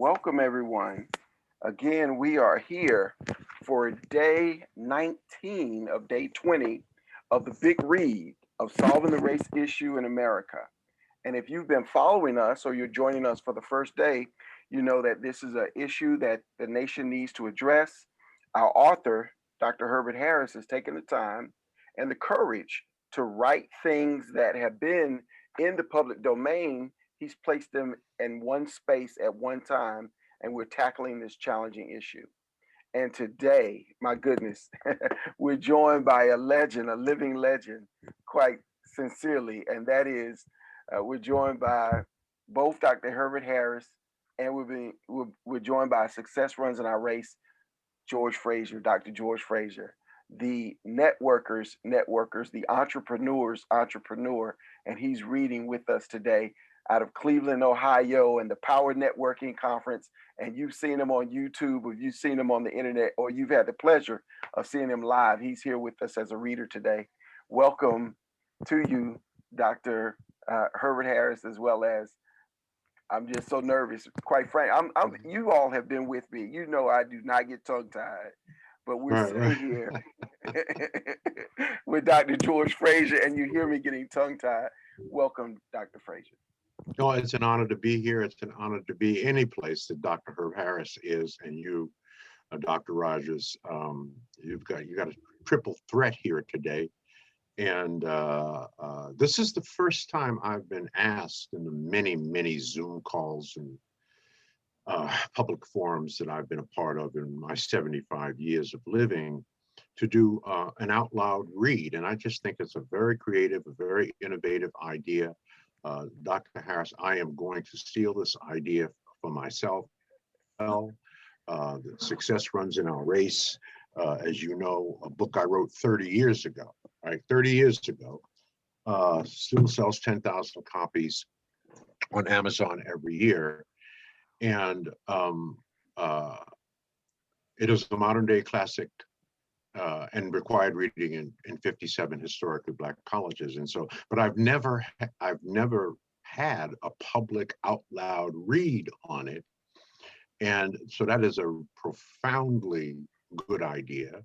Welcome, everyone. Again, we are here for day 19 of day 20 of the big read of Solving the Race Issue in America. And if you've been following us or you're joining us for the first day, you know that this is an issue that the nation needs to address. Our author, Dr. Herbert Harris, has taken the time and the courage to write things that have been in the public domain. He's placed them in one space at one time, and we're tackling this challenging issue. And today, my goodness, we're joined by a legend, a living legend, quite sincerely, and that is we're joined by both Dr. Herbert Harris and we're joined by Success Runs in Our Race, George Frazier, Dr. George Frazier, the networkers, the entrepreneur, and he's reading with us today out of Cleveland, Ohio, and the Power Networking Conference. And you've seen him on YouTube, or you've seen him on the internet, or you've had the pleasure of seeing him live. He's here with us as a reader today. Welcome to you, Dr. Herbert Harris, as well as I'm just so nervous. Quite frank, you all have been with me. You know I do not get tongue-tied, but we're sitting here with Dr. George Frazier, and you hear me getting tongue-tied. Welcome, Dr. Frazier. No, it's an honor to be here. It's an honor to be any place that Dr. Herb Harris is, and you, Dr. Rogers. You got a triple threat here today, and this is the first time I've been asked in the many Zoom calls and public forums that I've been a part of in my 75 years of living to do an out loud read, and I just think it's a very creative, a very innovative idea. Dr. Harris, I am going to steal this idea for myself. The Success Runs in Our Race, as you know, a book I wrote 30 years ago, right? 30 years ago, still sells 10,000 copies on Amazon every year. And it is a modern day classic and required reading in 57 historically Black colleges. And so, but I've never had a public out loud read on it. And so that is a profoundly good idea.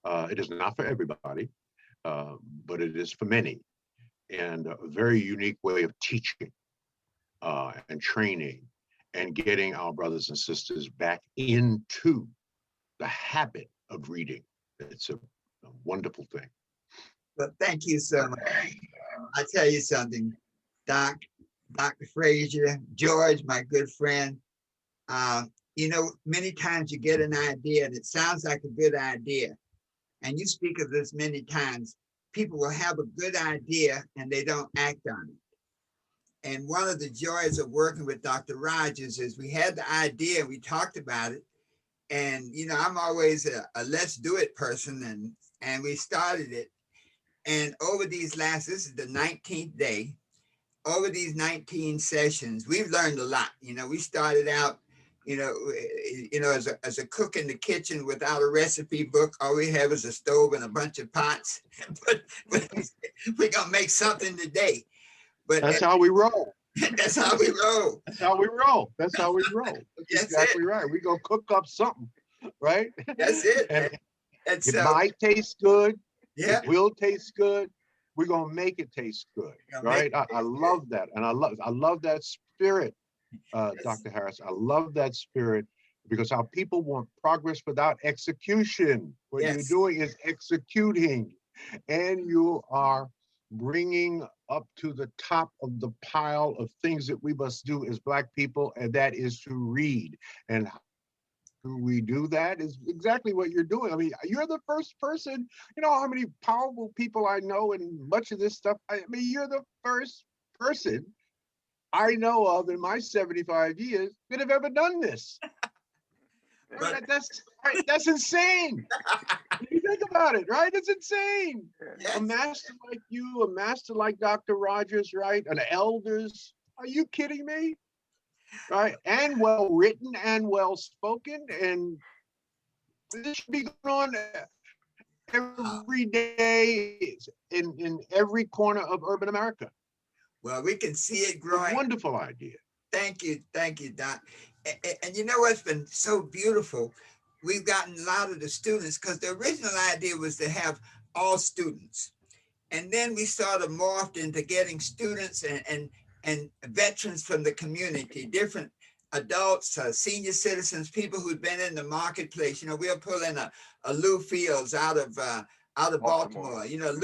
It is not for everybody, but it is for many. And a very unique way of teaching and training and getting our brothers and sisters back into the habit of reading. It's a wonderful thing. Well, thank you so much. I tell you something, Dr. Frazier, George, my good friend. You know, many times you get an idea and it sounds like a good idea, and you speak of this many times. People will have a good idea and they don't act on it. And one of the joys of working with Dr. Rogers is we had the idea, we talked about it. And, you know, I'm always a let's do it person. And we started it. And over these this is the 19th day, over these 19 sessions, we've learned a lot. You know, we started out, as a cook in the kitchen without a recipe book. All we have is a stove and a bunch of pots. but we're going to make something today. But that's how we roll. That's how we roll. That's how we roll. That's how we roll. That's exactly right. We're going to cook up something, right? That's it. And it might taste good. Yeah. It will taste good. We're going to make it taste good, right? I love that. And I love that spirit, Dr. Harris. I love that spirit because our people want progress without execution. What you're doing is executing, and you are bringing up to the top of the pile of things that we must do as Black people, and that is to read. And how do we do that is exactly what you're doing. I mean, you're the first person, you know how many powerful people I know and much of this stuff. I mean, you're the first person I know of in my 75 years that have ever done this. Right? That's insane. You think about it, right? It's insane. Yes. A master like you, a master like Dr. Rogers, right? And elders. Are you kidding me? Right? And well written and well spoken. And this should be going on every day in every corner of urban America. Well, we can see it growing. Wonderful idea. Thank you, Doc. And you know what's been so beautiful? We've gotten a lot of the students, because the original idea was to have all students. And then we sort of morphed into getting students and veterans from the community, different adults, senior citizens, people who've been in the marketplace. You know, we'll pull in a Lou Fields out of Baltimore. Baltimore. You know,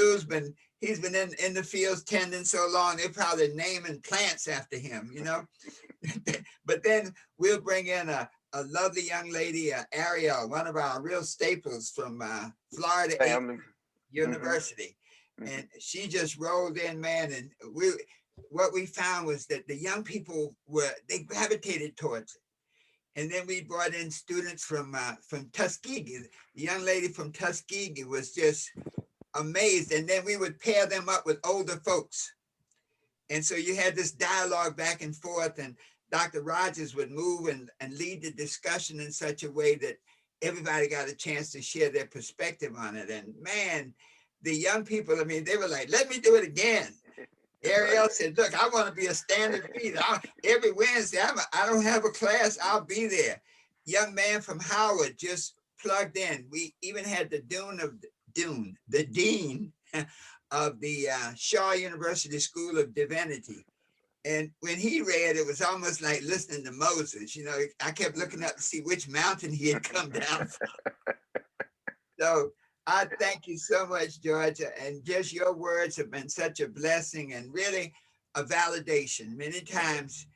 he's been in the fields tending so long, they're probably naming plants after him, you know. But then we'll bring in a lovely young lady, Ariel, one of our real staples from Florida Family. University. And she just rolled in, man. And what we found was that the young people they gravitated towards it. And then we brought in students from Tuskegee. The young lady from Tuskegee was just amazed. And then we would pair them up with older folks. And so you had this dialogue back and forth, and Dr. Rogers would move and lead the discussion in such a way that everybody got a chance to share their perspective on it. And man, the young people, I mean, they were like, let me do it again. Ariel said, look, I want to be a standard feeder. Every Wednesday, I don't have a class, I'll be there. Young man from Howard just plugged in. We even had the dean of the Shaw University School of Divinity. And when he read, it was almost like listening to Moses. You know, I kept looking up to see which mountain he had come down from. So I thank you so much, Georgia. And just your words have been such a blessing and really a validation. Many times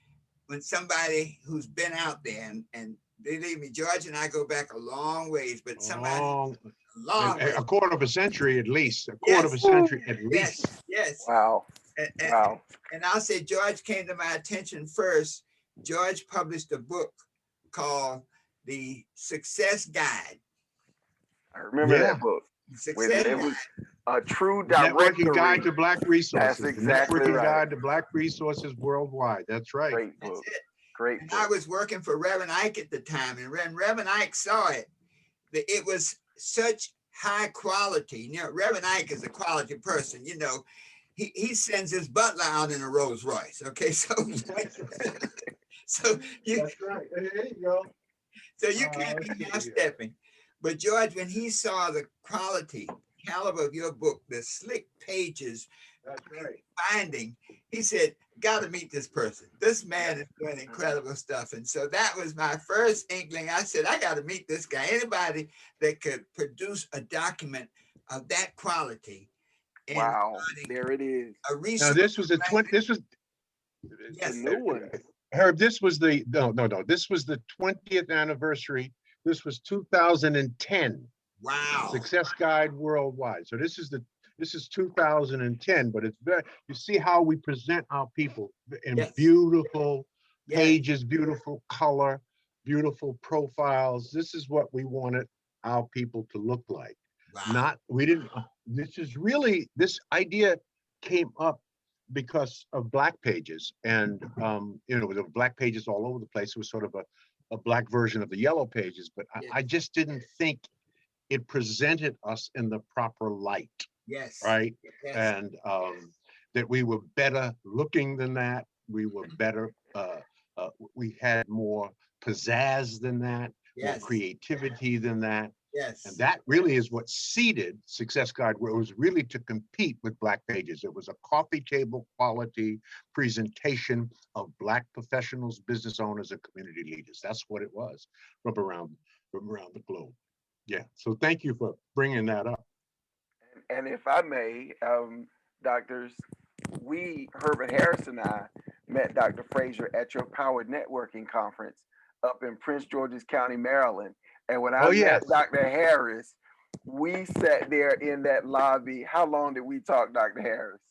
when somebody who's been out there, and believe me, George and I go back a long ways, but somebody long way. A quarter of a century at least. A quarter of a century at least. Yes. Wow. Wow. And I'll say George came to my attention first. George published a book called The Success Guide. I remember that book. It was a true directory. Networking Guide to Black Resources. That's exactly Networking right. Guide to Black Resources Worldwide. That's right. Great book. That's it. Great and book. I was working for Reverend Ike at the time, and when Reverend Ike saw it, that it was such high quality. You know, Reverend Ike is a quality person. You know, he sends his butler out in a Rolls Royce. Okay, so so That's right. There you go. So you can't be half stepping. But George, when he saw the quality, caliber of your book, the slick pages, that's right, finding, he said, got to meet this person. This man is doing incredible stuff. And so that was my first inkling. I said, I got to meet this guy. Anybody that could produce a document of that quality. Wow, there it is. Now this was yes, new one. Herb, this was the this was the 20th anniversary. This was 2010. Wow. Success Guide Worldwide. So this is 2010, but it's very, you see how we present our people in beautiful pages, beautiful color, beautiful profiles. This is what we wanted our people to look like. Wow. This idea came up because of Black pages, and you know, there were Black pages all over the place. It was sort of a Black version of the Yellow Pages, but I just didn't think it presented us in the proper light. Yes. Right. Yes. And that we were better looking than that. We were better. We had more pizzazz than that. More creativity than that. Yes. And that really is what seeded Success Guide, where it was really to compete with Black pages. It was a coffee table quality presentation of Black professionals, business owners, and community leaders. That's what it was from around the globe. Yeah. So thank you for bringing that up. And if I may, doctors, Herbert Harris and I met Dr. Frazier at your Power Networking Conference up in Prince George's County, Maryland. And when I met Dr. Harris, we sat there in that lobby. How long did we talk, Dr. Harris?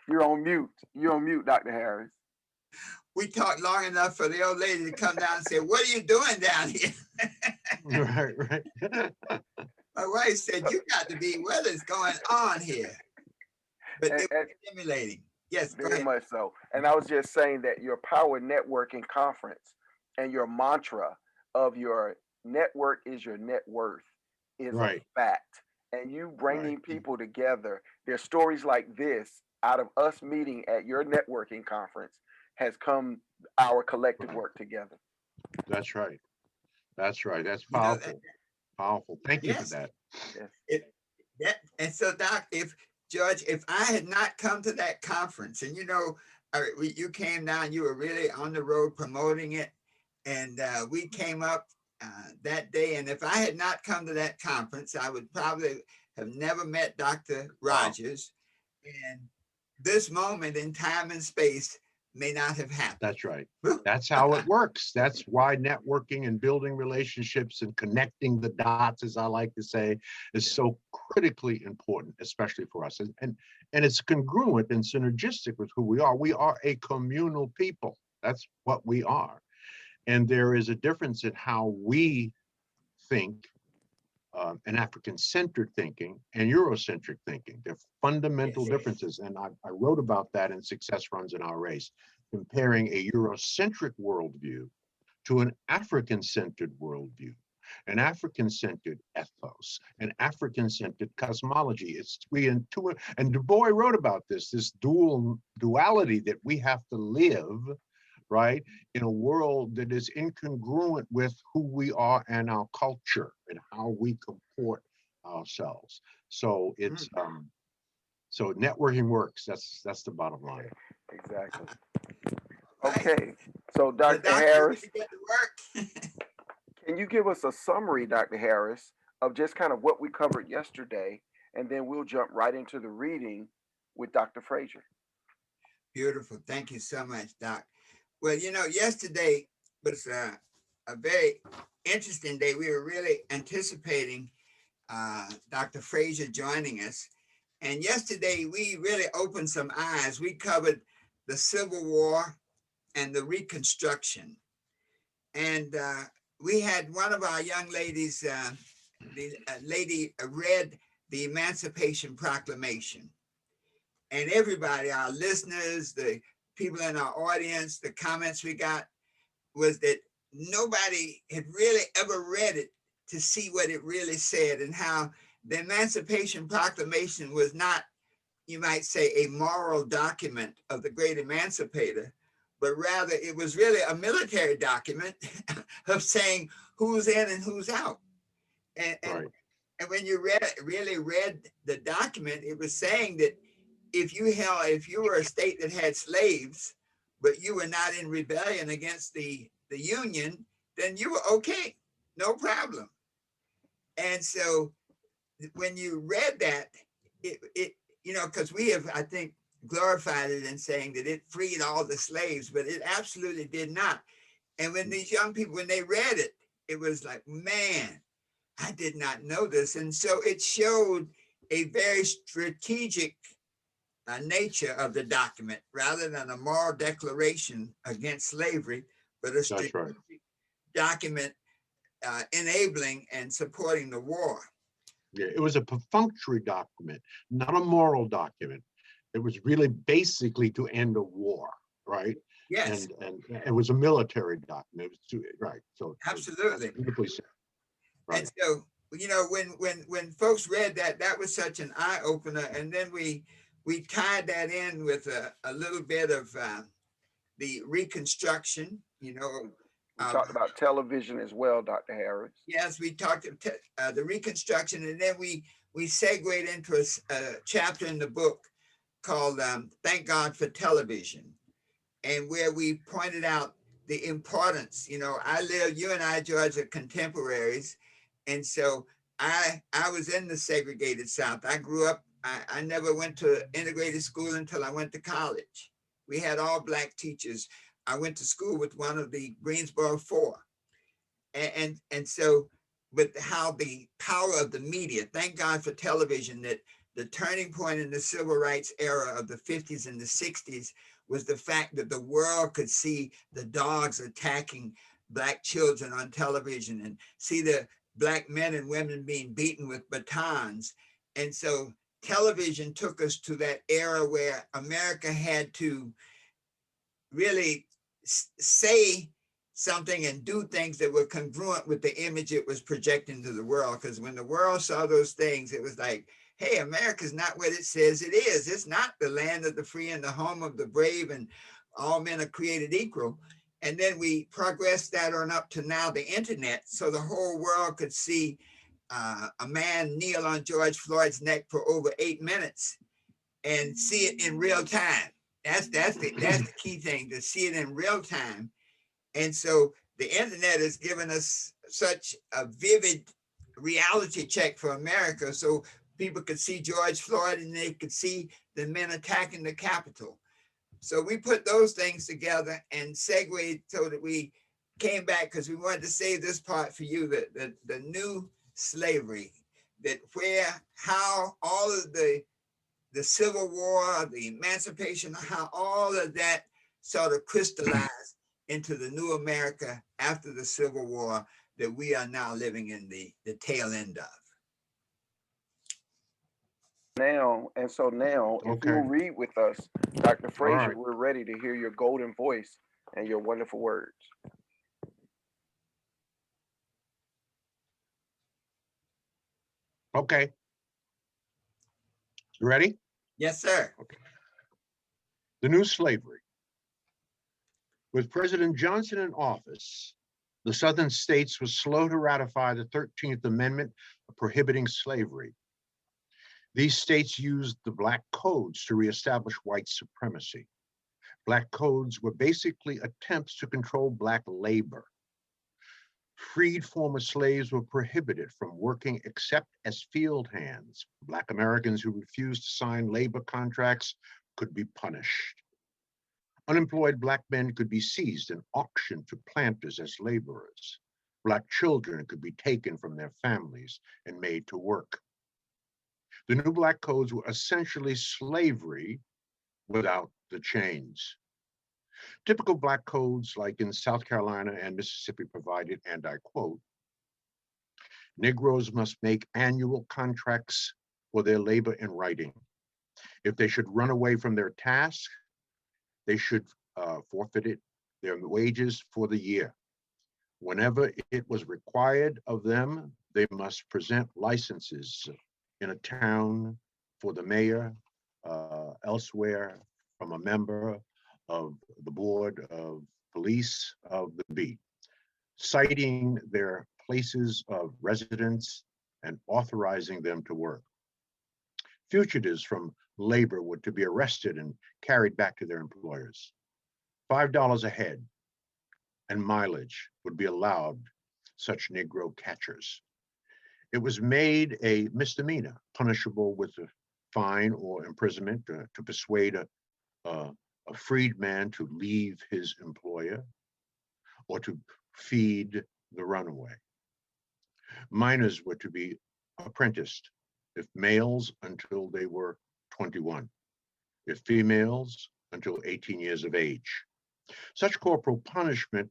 You're on mute. You're on mute, Dr. Harris. We talked long enough for the old lady to come down and say, what are you doing down here? Right. My wife said, you got to be, what is going on here? But it was stimulating. Yes, very much so. And I was just saying that your Power Networking Conference and your mantra of your network is your net worth is a fact. And you bringing people together, there's stories like this out of us meeting at your networking conference has come our collective work together. That's right. That's right. That's You know, powerful. Powerful. Thank you for yes. that. Yes. And so, Doc, if George, if I had not come to that conference, and you came down, you were really on the road promoting it, and we came up that day. And if I had not come to that conference, I would probably have never met Dr. Rogers, and this moment in time and space may not have happened. That's right. That's how it works. That's why networking and building relationships and connecting the dots, as I like to say, is so critically important, especially for us. And it's congruent and synergistic with who we are. We are a communal people. That's what we are. And there is a difference in how we think, and African-centered thinking and Eurocentric thinking. They're fundamental Yes. differences. And I wrote about that in Success Runs in Our Race, comparing a Eurocentric worldview to an African-centered worldview, an African-centered ethos, an African-centered cosmology. It's and Du Bois wrote about this duality that we have to live, right, in a world that is incongruent with who we are and our culture and how we comport ourselves. So it's so networking works. That's the bottom line. Exactly. Right. Okay. So, But Dr. Harris, you get to work. can you give us a summary, Dr. Harris, of just kind of what we covered yesterday, and then we'll jump right into the reading with Dr. Frazier. Beautiful. Thank you so much, Doc. Well, yesterday was a very interesting day. We were really anticipating Dr. Frazier joining us. And yesterday, we really opened some eyes. We covered the Civil War and the Reconstruction. And we had one of our young ladies, the lady read the Emancipation Proclamation. And everybody, our listeners, the people in our audience, the comments we got was that nobody had really ever read it to see what it really said, and how the Emancipation Proclamation was not, you might say, a moral document of the great emancipator, but rather it was really a military document of saying who's in and who's out. And, Right. and when you really read the document, it was saying that if you were a state that had slaves, but you were not in rebellion against the Union, then you were okay, no problem. And so when you read that, it because we have, I think, glorified it in saying that it freed all the slaves, but it absolutely did not. And when these young people, when they read it, it was like, man, I did not know this. And so it showed a very strategic nature of the document, rather than a moral declaration against slavery, but a strategic document enabling and supporting the war. Yeah, it was a perfunctory document, not a moral document. It was really basically to end a war, right? Yes. And it was a military document. It was right. So absolutely. Right. And so, when folks read that, that was such an eye opener. And then we tied that in with a little bit of the Reconstruction. We talked about television as well, Dr. Harris. Yes, we talked the Reconstruction, and then we segued into a chapter in the book called "Thank God for Television," and where we pointed out the importance. You and I, George, are contemporaries, and so I was in the segregated South. I grew up. I never went to integrated school until I went to college. We had all Black teachers. I went to school with one of the Greensboro Four. And so, but how the power of the media, thank God for television, that the turning point in the civil rights era of the 50s and the 60s was the fact that the world could see the dogs attacking Black children on television and see the Black men and women being beaten with batons. And so television took us to that era where America had to really say something and do things that were congruent with the image it was projecting to the world. Because when the world saw those things, it was like, hey, America's not what it says it is. It's not the land of the free and the home of the brave and all men are created equal. And then we progressed that on up to now the internet, so the whole world could see a man kneel on George Floyd's neck for over 8 minutes and see it in real time. That's the key thing, to see it in real time. And so the internet has given us such a vivid reality check for America, so people could see George Floyd and they could see the men attacking the Capitol. So we put those things together and segued so that we came back, because we wanted to save this part for you, the new slavery, that how all of the Civil War, the emancipation, how all of that sort of crystallized into the new America after the Civil War that we are now living in the tail end of. Now, and so now, if Okay. you'll read with us, Dr. Frazier, right. we're ready to hear your golden voice and your wonderful words. Okay. You ready? Yes, sir. Okay. The new slavery. With President Johnson in office, the Southern states were slow to ratify the 13th Amendment prohibiting slavery. These states used the Black Codes to reestablish white supremacy. Black Codes were basically attempts to control Black labor. Freed former slaves were prohibited from working except as field hands. Black Americans who refused to sign labor contracts could be punished. Unemployed Black men could be seized and auctioned to planters as laborers. Black children could be taken from their families and made to work. The new Black Codes were essentially slavery without the chains. Typical Black codes, like in South Carolina and Mississippi, provided, and I quote, Negroes must make annual contracts for their labor in writing. If they should run away from their task, they should forfeit their wages for the year. Whenever it was required of them, they must present licenses in a town for the mayor, elsewhere from a member of the board of police of the beat, citing their places of residence and authorizing them to work. Fugitives from labor were to be arrested and carried back to their employers. $5 a head and mileage would be allowed such Negro catchers. It was made a misdemeanor, punishable with a fine or imprisonment to persuade a freed man to leave his employer or to feed the runaway. Minors were to be apprenticed, if males until they were 21, if females until 18 years of age. Such corporal punishment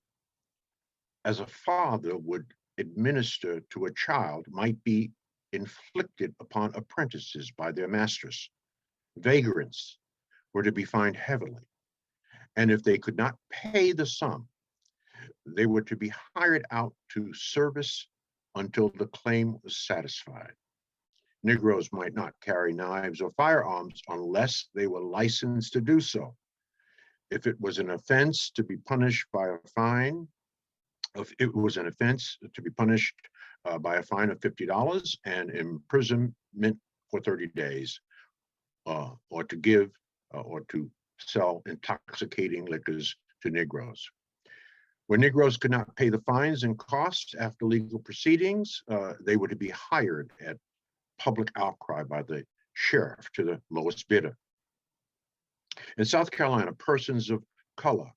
as a father would administer to a child might be inflicted upon apprentices by their masters. Vagrants were to be fined heavily, and if they could not pay the sum, they were to be hired out to service until the claim was satisfied. Negroes might not carry knives or firearms unless they were licensed to do so. If it was an offense to be punished by a fine, if it was an offense to be punished by a fine of $50 and imprisonment for 30 days, or to give or to sell intoxicating liquors to Negroes. When Negroes could not pay the fines and costs after legal proceedings, they were to be hired at public outcry by the sheriff to the lowest bidder. In South Carolina, persons of color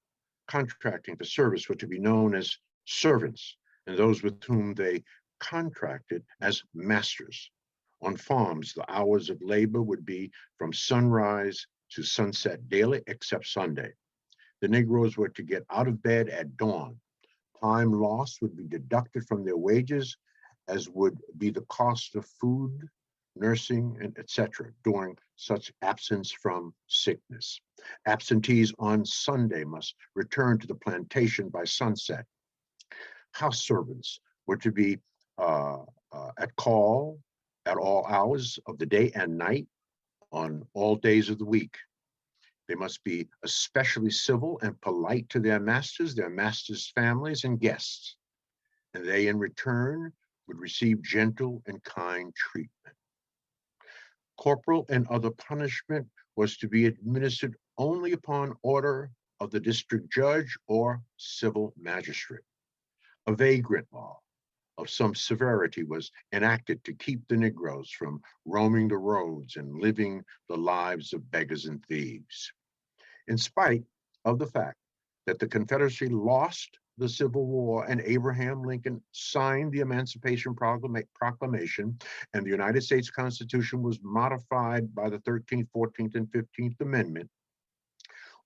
contracting for service were to be known as servants, and those with whom they contracted as masters. On farms, the hours of labor would be from sunrise to sunset daily, except Sunday. The Negroes were to get out of bed at dawn. Time lost would be deducted from their wages, as would be the cost of food, nursing, and etc. during such absence from sickness. Absentees on Sunday must return to the plantation by sunset. House servants were to be at call at all hours of the day and night on all days of the week. They must be especially civil and polite to their masters' families, and guests, and they in return would receive gentle and kind treatment. Corporal and other punishment was to be administered only upon order of the district judge or civil magistrate. A vagrant law of some severity was enacted to keep the Negroes from roaming the roads and living the lives of beggars and thieves. In spite of the fact that the Confederacy lost the Civil War and Abraham Lincoln signed the Emancipation Proclamation and the United States Constitution was modified by the 13th, 14th, and 15th Amendment,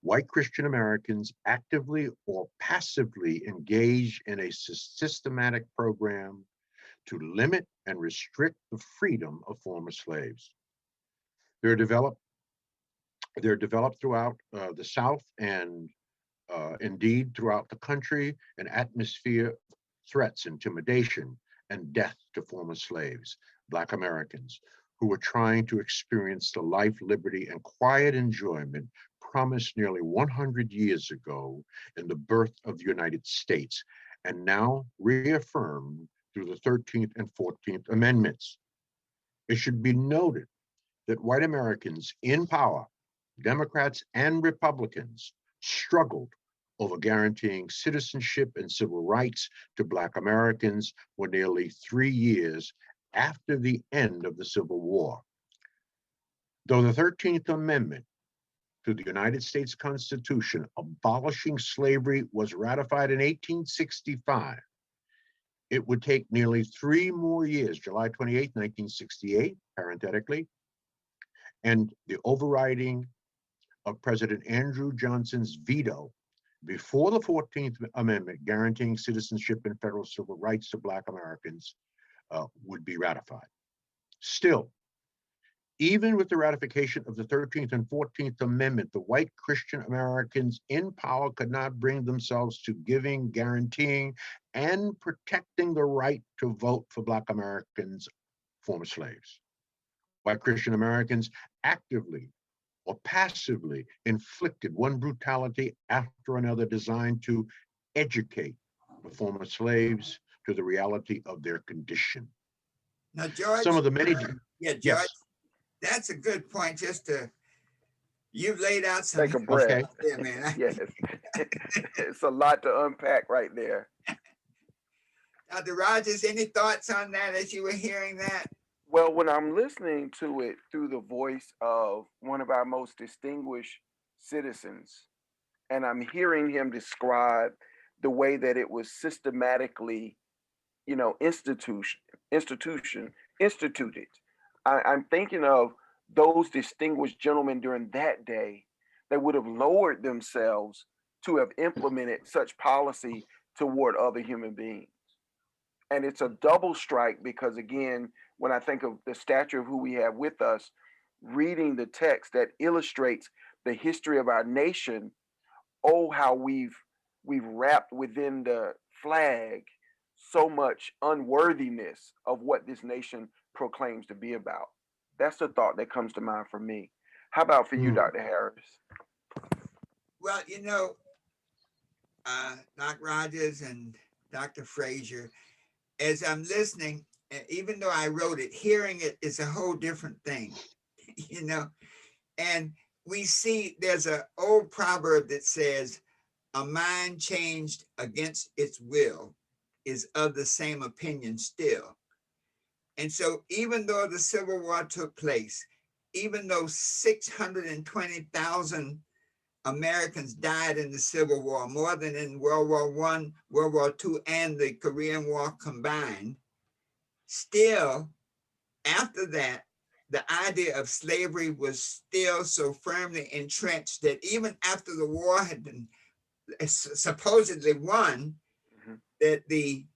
white Christian Americans actively or passively engaged in a systematic program to limit and restrict the freedom of former slaves. They're developed throughout the South and indeed throughout the country, an atmosphere of threats, intimidation, and death to former slaves, Black Americans, who were trying to experience the life, liberty, and quiet enjoyment promised nearly 100 years ago in the birth of the United States, and now reaffirmed through the 13th and 14th Amendments. It should be noted that white Americans in power, Democrats and Republicans, struggled over guaranteeing citizenship and civil rights to Black Americans for nearly 3 years after the end of the Civil War. Though the 13th Amendment to the United States Constitution abolishing slavery was ratified in 1865, it would take nearly 3 more years, July 28, 1968, parenthetically, and the overriding of President Andrew Johnson's veto before the 14th Amendment guaranteeing citizenship and federal civil rights to Black Americans would be ratified. Still, even with the ratification of the 13th and 14th Amendment, the white Christian Americans in power could not bring themselves to giving, guaranteeing, and protecting the right to vote for Black Americans, former slaves. White Christian Americans actively or passively inflicted one brutality after another designed to educate the former slaves to the reality of their condition. Now, George. Some of the many, Yeah, George, yes. That's a good point. You've laid out some. Take a breath. Okay. Yeah, man. Yes. It's a lot to unpack right there. Dr. Rogers, any thoughts on that as you were hearing that? Well, when I'm listening to it through the voice of one of our most distinguished citizens, and I'm hearing him describe the way that it was systematically, instituted. I'm thinking of those distinguished gentlemen during that day that would have lowered themselves to have implemented such policy toward other human beings. And it's a double strike because, again, when I think of the stature of who we have with us, reading the text that illustrates the history of our nation, oh, how we've wrapped within the flag so much unworthiness of what this nation proclaims to be about. That's the thought that comes to mind for me. How about for you, Dr. Harris? Well, Doc Rogers and Dr. Frazier, as I'm listening, even though I wrote it, hearing it is a whole different thing, and we see there's an old proverb that says, a mind changed against its will is of the same opinion still. And so even though the Civil War took place, even though 620,000 Americans died in the Civil War, more than in World War I, World War II, and the Korean War combined, still, after that, the idea of slavery was still so firmly entrenched that even after the war had been supposedly won, that the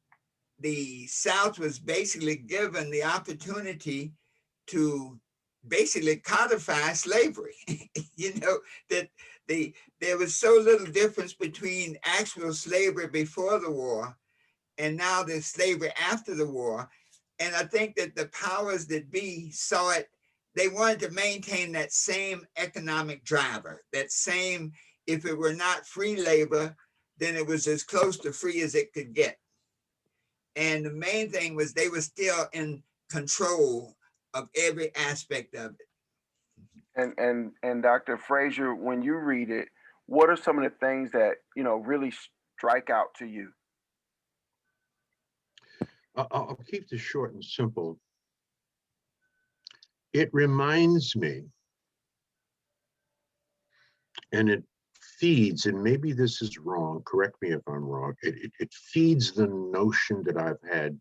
South was basically given the opportunity to basically codify slavery. That there was so little difference between actual slavery before the war and now there's slavery after the war. And I think that the powers that be saw it they wanted to maintain that same economic driver, that same, if it were not free labor, then it was as close to free as it could get. And the main thing was they were still in control of every aspect of it. And Dr. Frazier, when you read it, what are some of the things that really strike out to you? I'll keep this short and simple. It reminds me, and it feeds, and maybe this is wrong, correct me if I'm wrong, it feeds the notion that I've had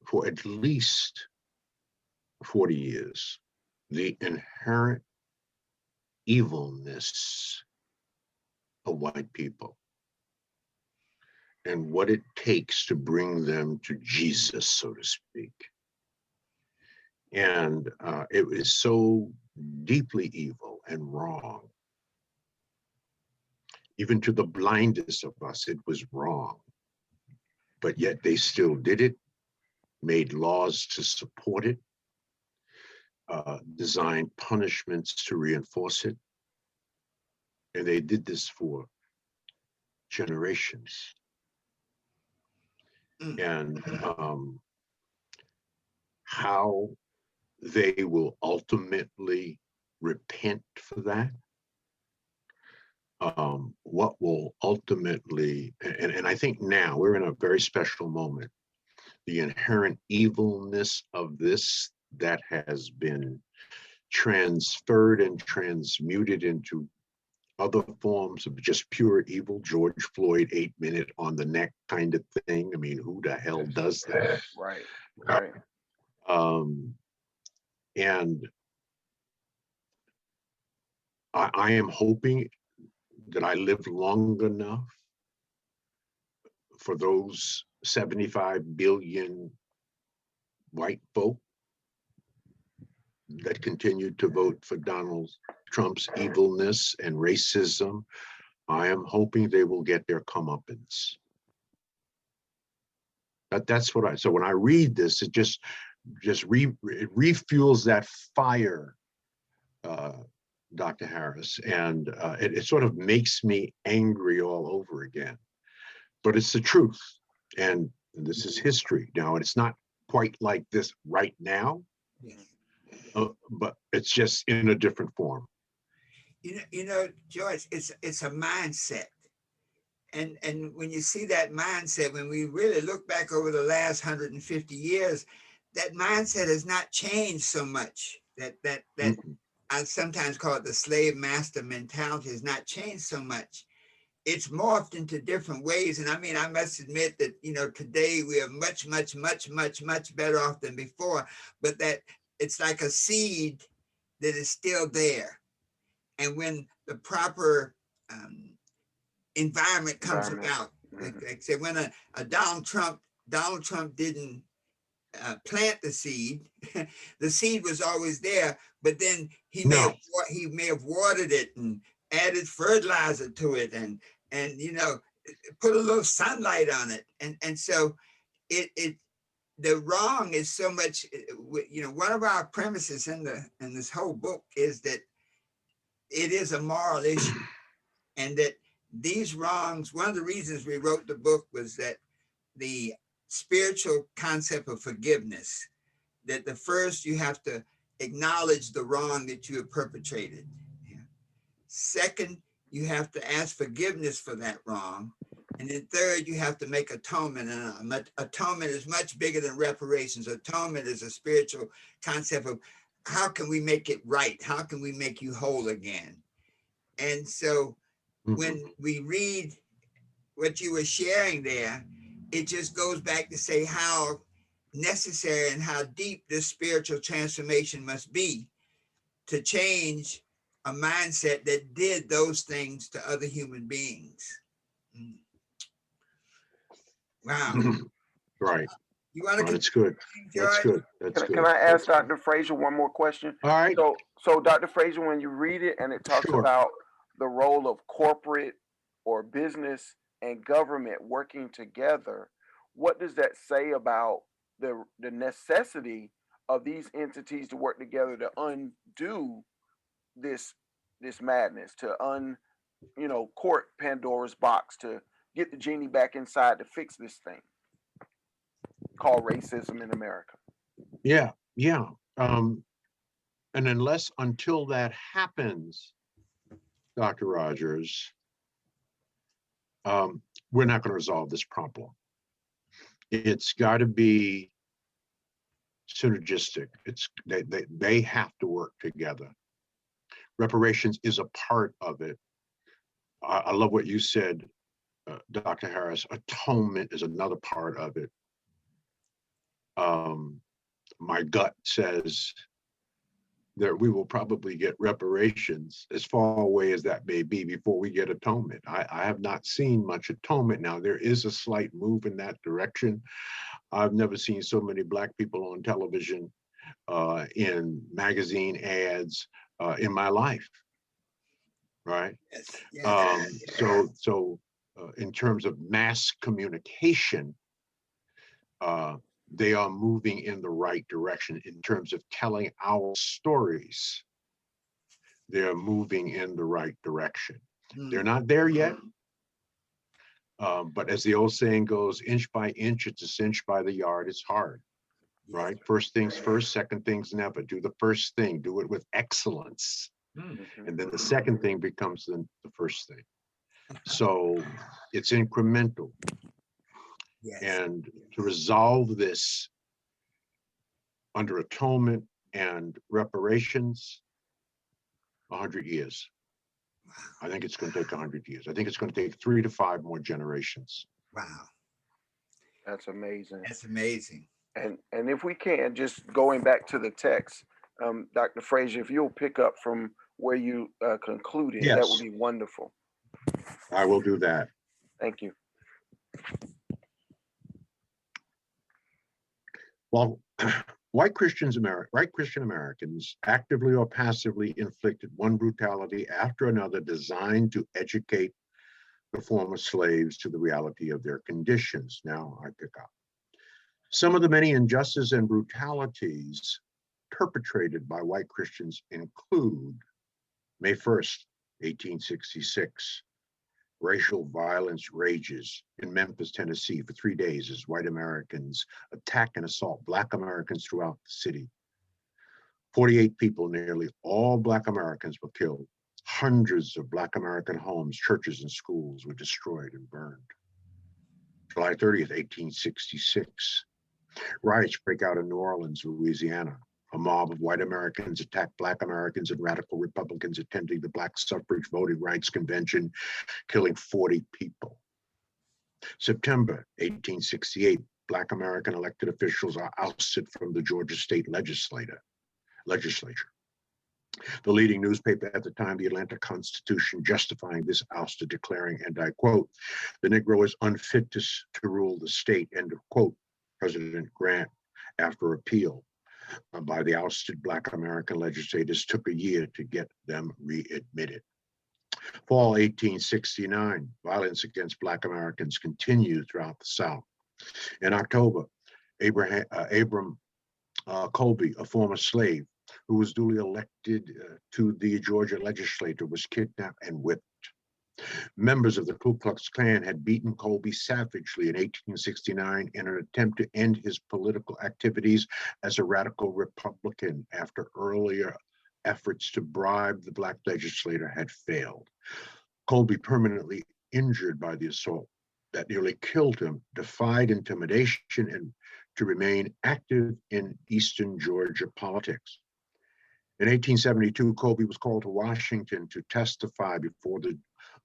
for at least 40 years, the inherent evilness of white people and what it takes to bring them to Jesus, so to speak. And it is so deeply evil and wrong. Even to the blindest of us, it was wrong. But yet they still did it, made laws to support it, designed punishments to reinforce it. And they did this for generations. And how they will ultimately repent for that, what will ultimately, and I think now we're in a very special moment, the inherent evilness of this that has been transferred and transmuted into other forms of just pure evil, George Floyd 8-minute on the neck kind of thing. I mean, who the hell does that? Right. And I am hoping that I live long enough for those 75 billion white folk that continued to vote for Donald Trump's evilness and racism. I am hoping they will get their comeuppance. That's what so when I read this, it just it refuels that fire, Dr. Harris, and it sort of makes me angry all over again. But it's the truth, and this is history now, and it's not quite like this right now, but it's just in a different form. George, it's a mindset. And when you see that mindset, when we really look back over the last 150 years, that mindset has not changed so much. That I sometimes call it the slave master mentality has not changed so much. It's morphed into different ways. And I mean, I must admit that, today we are much, much, much, much, much better off than before, but that it's like a seed that is still there. And when the proper environment comes about, like I said, when a Donald Trump didn't plant the seed, the seed was always there, but then he may have watered it and added fertilizer to it and put a little sunlight on it, and so it the wrong is so much. One of our premises in this whole book is that it is a moral issue, and that these wrongs. One of the reasons we wrote the book was that the spiritual concept of forgiveness, that the first you have to acknowledge the wrong that you have perpetrated. Second, you have to ask forgiveness for that wrong. And then third, you have to make atonement. And atonement is much bigger than reparations. Atonement is a spiritual concept of how can we make it right? How can we make you whole again? And so when we read what you were sharing there, it just goes back to say how necessary and how deep this spiritual transformation must be to change a mindset that did those things to other human beings. Wow. Right. You want to? That's good. That's good. That's good. Can I ask Dr. Frazier one more question? All right. So Dr. Frazier, when you read it and it talks about the role of corporate or business and government working together, what does that say about the necessity of these entities to work together to undo this madness, to court Pandora's box, to get the genie back inside to fix this thing called racism in America. Yeah, yeah. And until that happens, Dr. Rogers, we're not going to resolve this problem. It's got to be synergistic. They have to work together. Reparations is a part of it. I love what you said, Dr. Harris. Atonement is another part of it. My gut says that we will probably get reparations, as far away as that may be, before we get atonement. I have not seen much atonement. Now, there is a slight move in that direction. I've never seen so many Black people on television, in magazine ads, in my life, right? Yes, yes. So in terms of mass communication, they are moving in the right direction. In terms of telling our stories, they're moving in the right direction. They're not there yet, but as the old saying goes, inch by inch, it's a cinch by the yard. It's hard, right? First things first, second things never. Do the first thing, do it with excellence. And then the second thing becomes the first thing. So it's incremental. Yes. And to resolve this under atonement and reparations, 100 years. Wow. I think it's going to take 100 years. I think it's going to take 3 to 5 more generations. Wow. That's amazing. That's amazing. And if we can, just going back to the text, Dr. Frazier, if you'll pick up from where you concluded, that would be wonderful. I will do that. Thank you. Well, white Christian Americans actively or passively inflicted one brutality after another designed to educate the former slaves to the reality of their conditions. Now I pick up. Some of the many injustices and brutalities perpetrated by white Christians include May 1st, 1866. Racial violence rages in Memphis, Tennessee for 3 days as white Americans attack and assault Black Americans throughout the city. 48 people, nearly all Black Americans, were killed. Hundreds of Black American homes, churches, and schools were destroyed and burned. July 30th, 1866. Riots break out in New Orleans, Louisiana. A mob of white Americans attacked Black Americans and radical Republicans attending the Black Suffrage Voting Rights Convention, killing 40 people. September 1868, Black American elected officials are ousted from the Georgia State Legislature. The leading newspaper at the time, the Atlanta Constitution, justifying this ouster, declaring, and I quote, "The Negro is unfit to rule the state," end of quote. President Grant, after appeal by the ousted Black American legislators, took a year to get them readmitted. Fall 1869, violence against Black Americans continued throughout the South. In October, Abram Colby, a former slave who was duly elected to the Georgia legislature, was kidnapped and whipped. Members of the Ku Klux Klan had beaten Colby savagely in 1869 in an attempt to end his political activities as a radical Republican after earlier efforts to bribe the Black legislator had failed. Colby, permanently injured by the assault that nearly killed him, defied intimidation and to remain active in Eastern Georgia politics. In 1872, Colby was called to Washington to testify before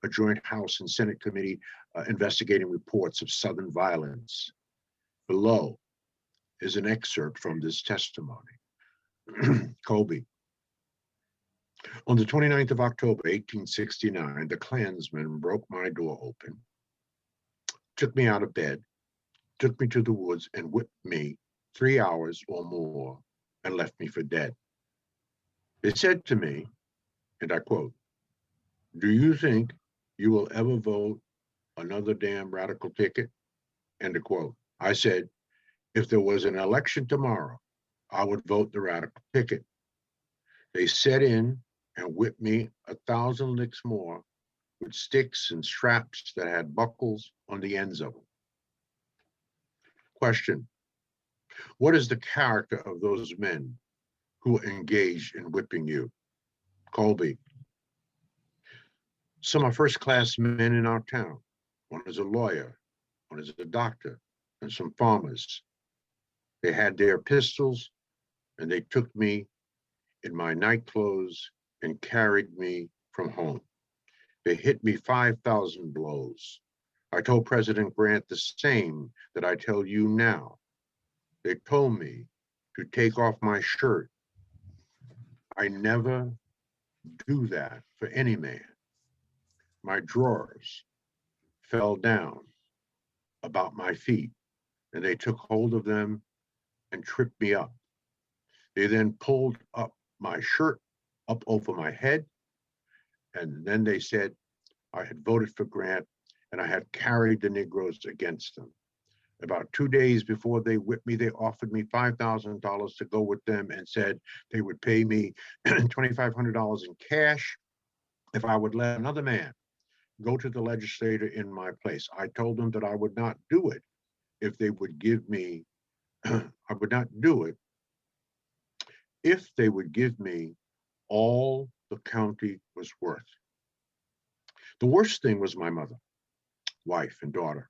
a joint House and Senate committee investigating reports of Southern violence. Below is an excerpt from this testimony. Colby. On the 29th of October, 1869, the Klansmen broke my door open, took me out of bed, took me to the woods and whipped me 3 hours or more and left me for dead. They said to me, and I quote, "Do you think you will ever vote another damn radical ticket?" End of quote. I said, "If there was an election tomorrow, I would vote the radical ticket. They set in and whipped me 1,000 licks more with sticks and straps that had buckles on the ends of them. Question: what is the character of those men who engaged in whipping you? Colby: some are first-class men in our town. One is a lawyer, one is a doctor, and some farmers. They had their pistols, and they took me in my night clothes and carried me from home. They hit me 5,000 blows. I told President Grant the same that I tell you now. They told me to take off my shirt. I never do that for any man. My drawers fell down about my feet, and they took hold of them and tripped me up. They then pulled up my shirt up over my head, and then they said I had voted for Grant and I had carried the Negroes against them. About 2 days before they whipped me, they offered me $5,000 to go with them and said they would pay me $2,500 in cash if I would let another man go to the legislature in my place. I told them that I would not do it if they would give me, I would not do it if they would give me all the county was worth. The worst thing was my mother, wife, and daughter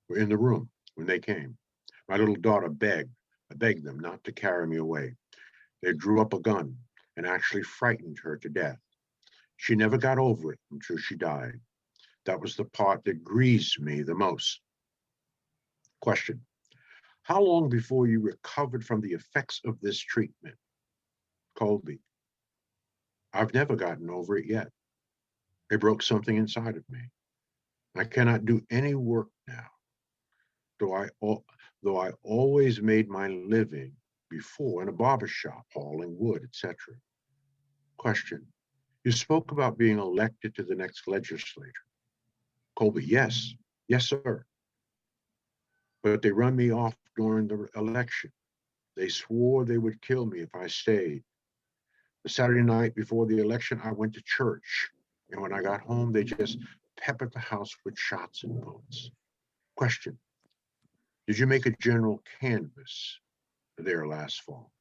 were in the room when they came. My little daughter I begged them not to carry me away. They drew up a gun and actually frightened her to death. She never got over it until she died. That was the part that grieves me the most. Question: how long before you recovered from the effects of this treatment? Colby: I've never gotten over it yet. It broke something inside of me. I cannot do any work now, though I always made my living before in a barber shop, hauling wood, etc. Question: you spoke about being elected to the next legislature. Colby: yes, sir. But they run me off during the election. They swore they would kill me if I stayed. The Saturday night before the election, I went to church. And when I got home, they just peppered the house with shots and bullets. Question: did you make a general canvass there last fall?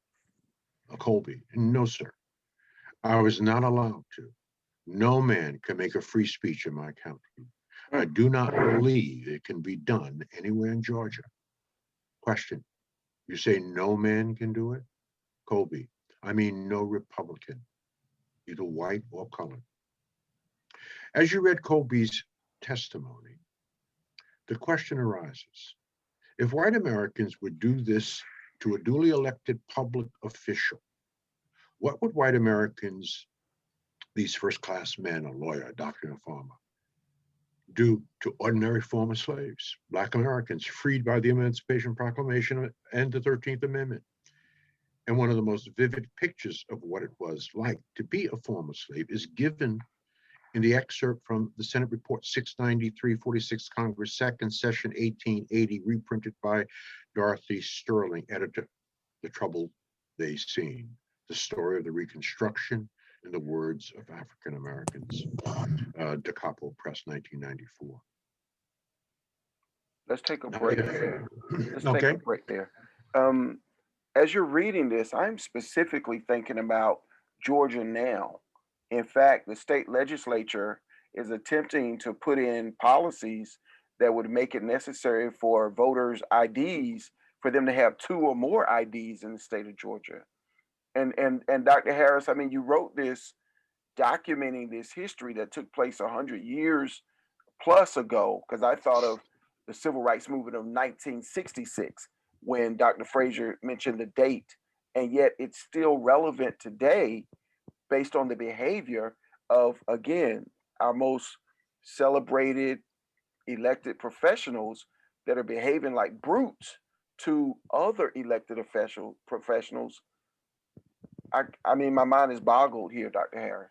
Colby: no, sir. I was not allowed to. No man can make a free speech in my county. I do not believe it can be done anywhere in Georgia. Question: you say no man can do it? Colby: I mean no Republican, either white or colored. As you read Colby's testimony, the question arises: if white Americans would do this to a duly elected public official, what would white Americans, these first-class men, a lawyer, a doctor, and a farmer, do to ordinary former slaves, Black Americans freed by the Emancipation Proclamation and the 13th Amendment? And one of the most vivid pictures of what it was like to be a former slave is given in the excerpt from the Senate Report 693, 46th Congress, second session, 1880, reprinted by Dorothy Sterling, editor. The trouble they seen, the story of the Reconstruction in the words of African Americans. Da Capo Press, 1994. Let's take a break there. Let's take Okay. a break there. As you're reading this, I'm specifically thinking about Georgia now. In fact, the state legislature is attempting to put in policies that would make it necessary for voters' IDs for them to have 2 or more IDs in the state of Georgia. And Dr. Harris, I mean, you wrote this documenting this history that took place 100 years plus ago, because I thought of the civil rights movement of 1966 when Dr. Frazier mentioned the date, and yet it's still relevant today based on the behavior of, again, our most celebrated elected professionals that are behaving like brutes to other elected professionals. I mean, my mind is boggled here, Dr. Harris.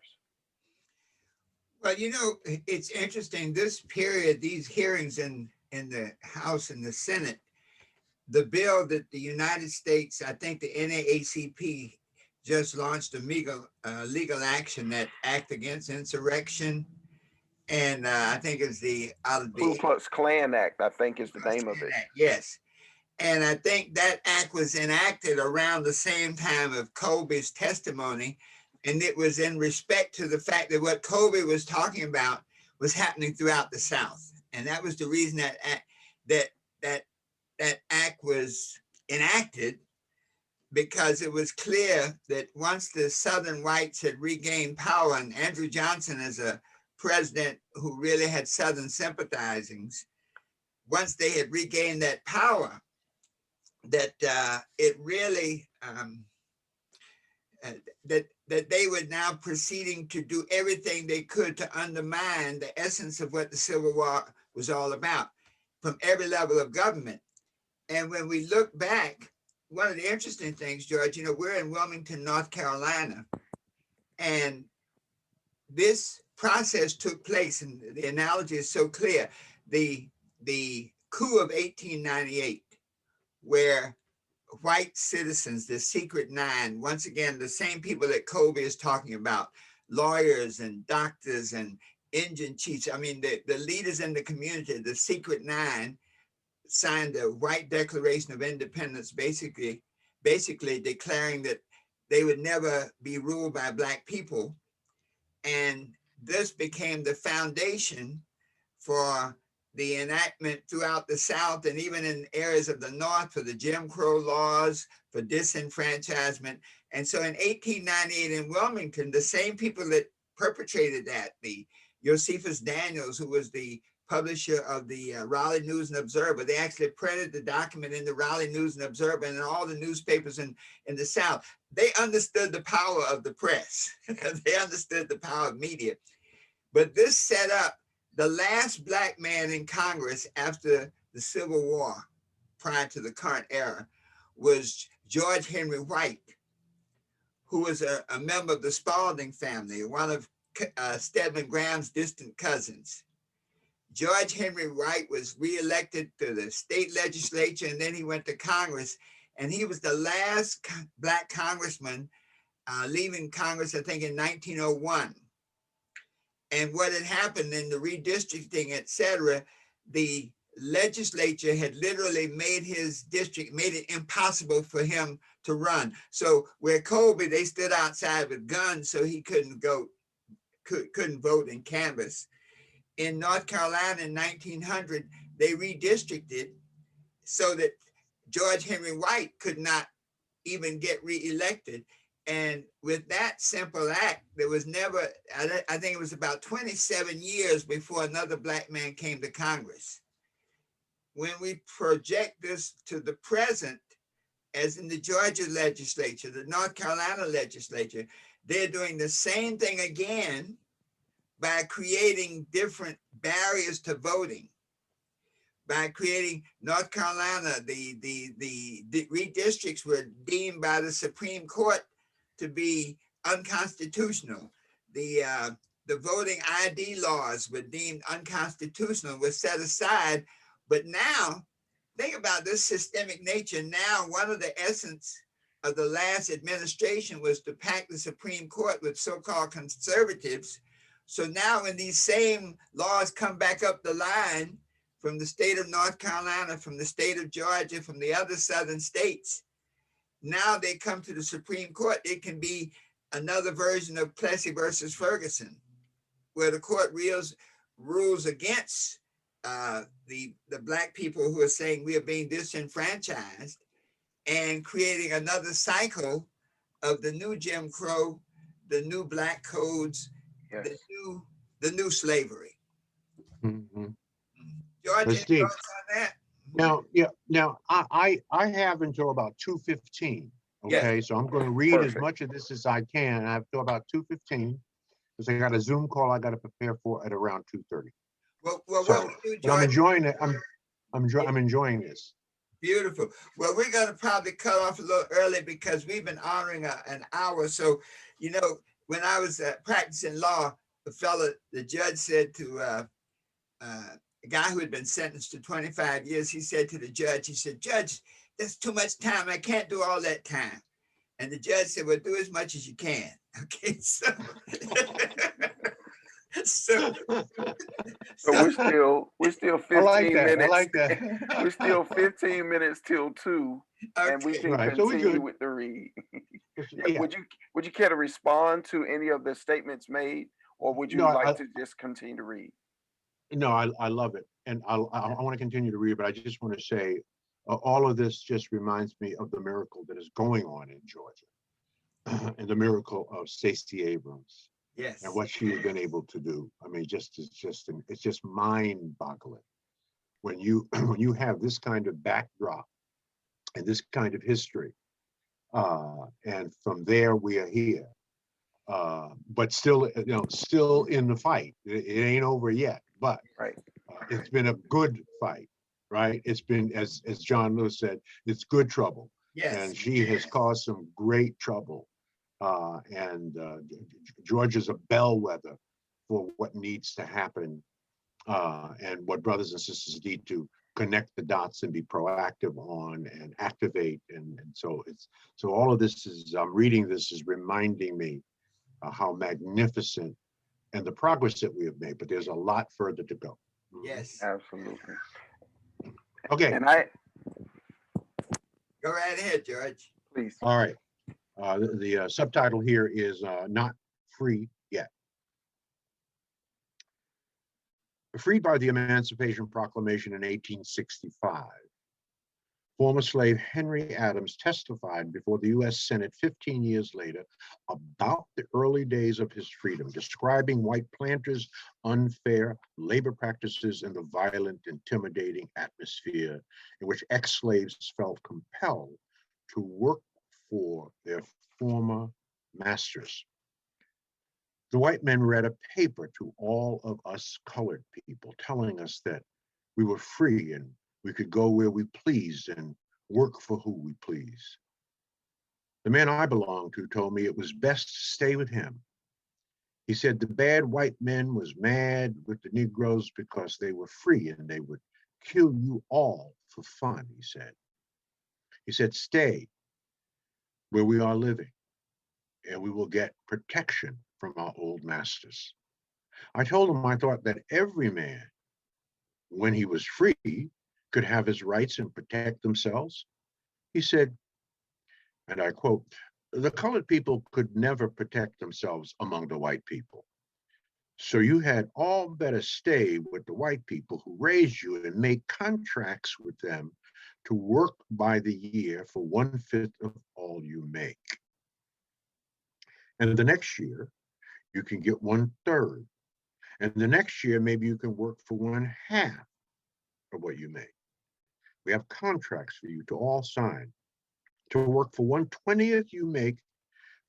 Well, you know, it's interesting. This period, these hearings in the House and the Senate, the bill that the United States, I think the NAACP just launched a legal action, that act against insurrection. And I think it's the out of Ku the Klux Klan Act, I think is the name of it. yes. And I think that act was enacted around the same time of Colby's testimony. And it was in respect to the fact that what Colby was talking about was happening throughout the South. And that was the reason that that that act was enacted, because it was clear that once the Southern whites had regained power, and Andrew Johnson is a president who really had Southern sympathizings, once they had regained that power, that it really that they were now proceeding to do everything they could to undermine the essence of what the Civil War was all about from every level of government. And when we look back, one of the interesting things, George, you know, we're in Wilmington, North Carolina, and this process took place, and the analogy is so clear. The coup of 1898, where white citizens, the secret nine, once again, the same people that Colby is talking about, lawyers and doctors and engine chiefs, I mean, the leaders in the community, the secret nine, signed the White Declaration of Independence, basically declaring that they would never be ruled by Black people. And this became the foundation for the enactment throughout the South and even in areas of the North for the Jim Crow laws, for disenfranchisement. And so in 1898 in Wilmington, the same people that perpetrated that, the Josephus Daniels, who was the publisher of the Raleigh News and Observer, they actually printed the document in the Raleigh News and Observer and in all the newspapers in the South. They understood the power of the press. They understood the power of media. But this set up the last Black man in Congress after the Civil War, prior to the current era, was George Henry White, who was a member of the Spalding family, one of Stedman Graham's distant cousins. George Henry White was reelected to the state legislature, and then he went to Congress, and he was the last Black congressman leaving Congress, I think in 1901. And what had happened in the redistricting, et cetera, the legislature had literally made his district, made it impossible for him to run. So where Colby, they stood outside with guns so he couldn't vote and canvass. In North Carolina in 1900, they redistricted so that George Henry White could not even get reelected. And with that simple act, there was never, I think it was about 27 years before another Black man came to Congress. When we project this to the present, as in the Georgia legislature, the North Carolina legislature, they're doing the same thing again by creating different barriers to voting. By creating North Carolina, the redistricts were deemed by the Supreme Court to be unconstitutional. The voting ID laws were deemed unconstitutional, were set aside. But now, think about this systemic nature. Now, one of the essence of the last administration was to pack the Supreme Court with so-called conservatives. So now when these same laws come back up the line from the state of North Carolina, from the state of Georgia, from the other southern states, now they come to the Supreme Court. It can be another version of Plessy versus Ferguson, where the court rules against the Black people who are saying we are being disenfranchised, and creating another cycle of the new Jim Crow, the new Black codes, Yes. the new slavery. Mm-hmm. George, any Steve, thoughts on that? Now I have until about 2:15. Okay, Yeah. so I'm going to read Perfect. as much of this as I can. I have till about 2:15 because I got a Zoom call I got to prepare for at around 2:30. Well, So, what we do, but I'm George, enjoying it. I'm enjoying this. beautiful. Well, we're going to probably cut off a little early because we've been honoring an hour. So, you know, when I was practicing law, the judge said to a guy who had been sentenced to 25 years, he said to the judge, he said, Judge, that's too much time. I can't do all that time. And the judge said, well, do as much as you can. Okay, so so, So so we're still I like 15 that. I minutes. like that. We're still 15 minutes till 2, and we okay. can Right. So we continue good. with the read. Yeah, Yeah. would you care to respond to any of the statements made, or would No, you like to just continue to read? I love it, and I want to continue to read, but I just want to say, all of this just reminds me of the miracle that is going on in Georgia, and the miracle of Stacey Abrams and Yes. what she has been able to do. I mean, it's just mind-boggling when you when you have this kind of backdrop and this kind of history, and from there we are here, but still, still in the fight. It ain't over yet, but Right. it's been a good fight, right? It's been, as John Lewis said, it's good trouble, Yes. and she has caused some great trouble. And Georgia's a bellwether for what needs to happen, and what brothers and sisters need to connect the dots and be proactive on and activate. And so all of this is, I'm reading this is reminding me how magnificent and the progress that we have made, but there's a lot further to go. Yes. Absolutely. Okay, And I, Go right ahead, George. please. all right. The subtitle here is Not Free Yet. Freed by the Emancipation Proclamation in 1865, former slave Henry Adams testified before the U.S. Senate 15 years later about the early days of his freedom, describing white planters' unfair labor practices and the violent, intimidating atmosphere in which ex-slaves felt compelled to work for their former masters. The white men read a paper to all of us colored people, telling us that we were free and we could go where we pleased and work for who we please. The man I belonged to told me it was best to stay with him. He said the bad white men was mad with the Negroes because they were free and they would kill you all for fun, he said. He said, stay where we are living and we will get protection from our old masters. I told him I thought that every man, when he was free, could have his rights and protect themselves. He said, and I quote, the colored people could never protect themselves among the white people. So you had all better stay with the white people who raised you and make contracts with them to work by the year for 1/5 of all you make. And the next year, you can get 1/3. And the next year, maybe you can work for 1/2 of what you make. We have contracts for you to all sign to work for 1/20th you make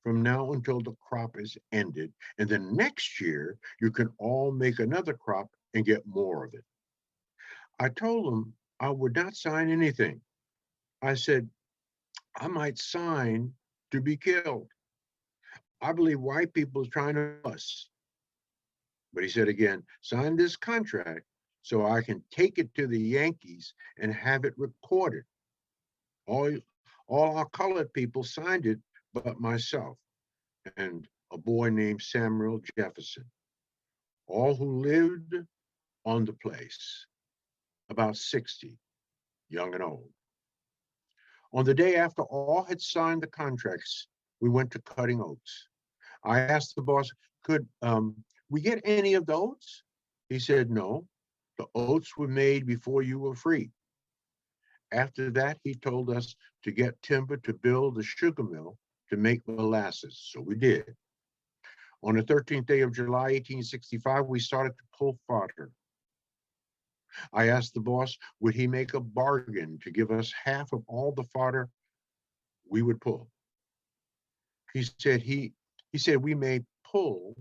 from now until the crop is ended. And then next year, you can all make another crop and get more of it. I told them I would not sign anything. I said, I might sign to be killed. I believe white people are trying to kill us. But he said again, sign this contract so I can take it to the Yankees and have it recorded. All, all our colored people signed it, but myself and a boy named Samuel Jefferson, all who lived on the place, about 60, young and old. On the day after all had signed the contracts, we went to cutting oats. I asked the boss, could we get any of the oats? He said, no, the oats were made before you were free. After that, he told us to get timber to build the sugar mill to make molasses. So we did. On the 13th day of July, 1865, we started to pull fodder. I asked the boss, would he make a bargain to give us half of all the fodder we would pull? He said we may pull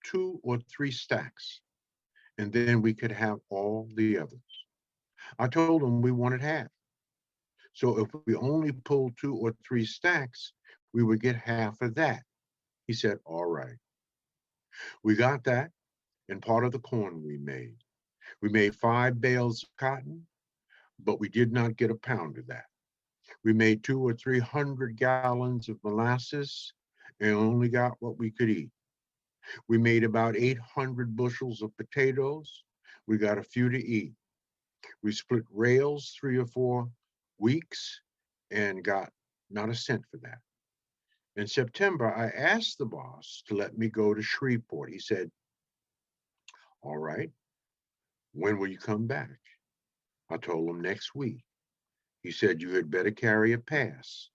2 or 3 stacks, and then we could have all the others. I told him we wanted half. So if we only pulled 2 or 3 stacks, we would get half of that. He said, all right. We got that and part of the corn we made. We made 5 bales of cotton, but we did not get a pound of that. We made 200 or 300 gallons of molasses and only got what we could eat. We made about 800 bushels of potatoes. We got a few to eat. We split rails 3 or 4 weeks and got not a cent for that. In September, I asked the boss to let me go to Shreveport. He said, all right, when will you come back? I told him next week. He said, you had better carry a pass.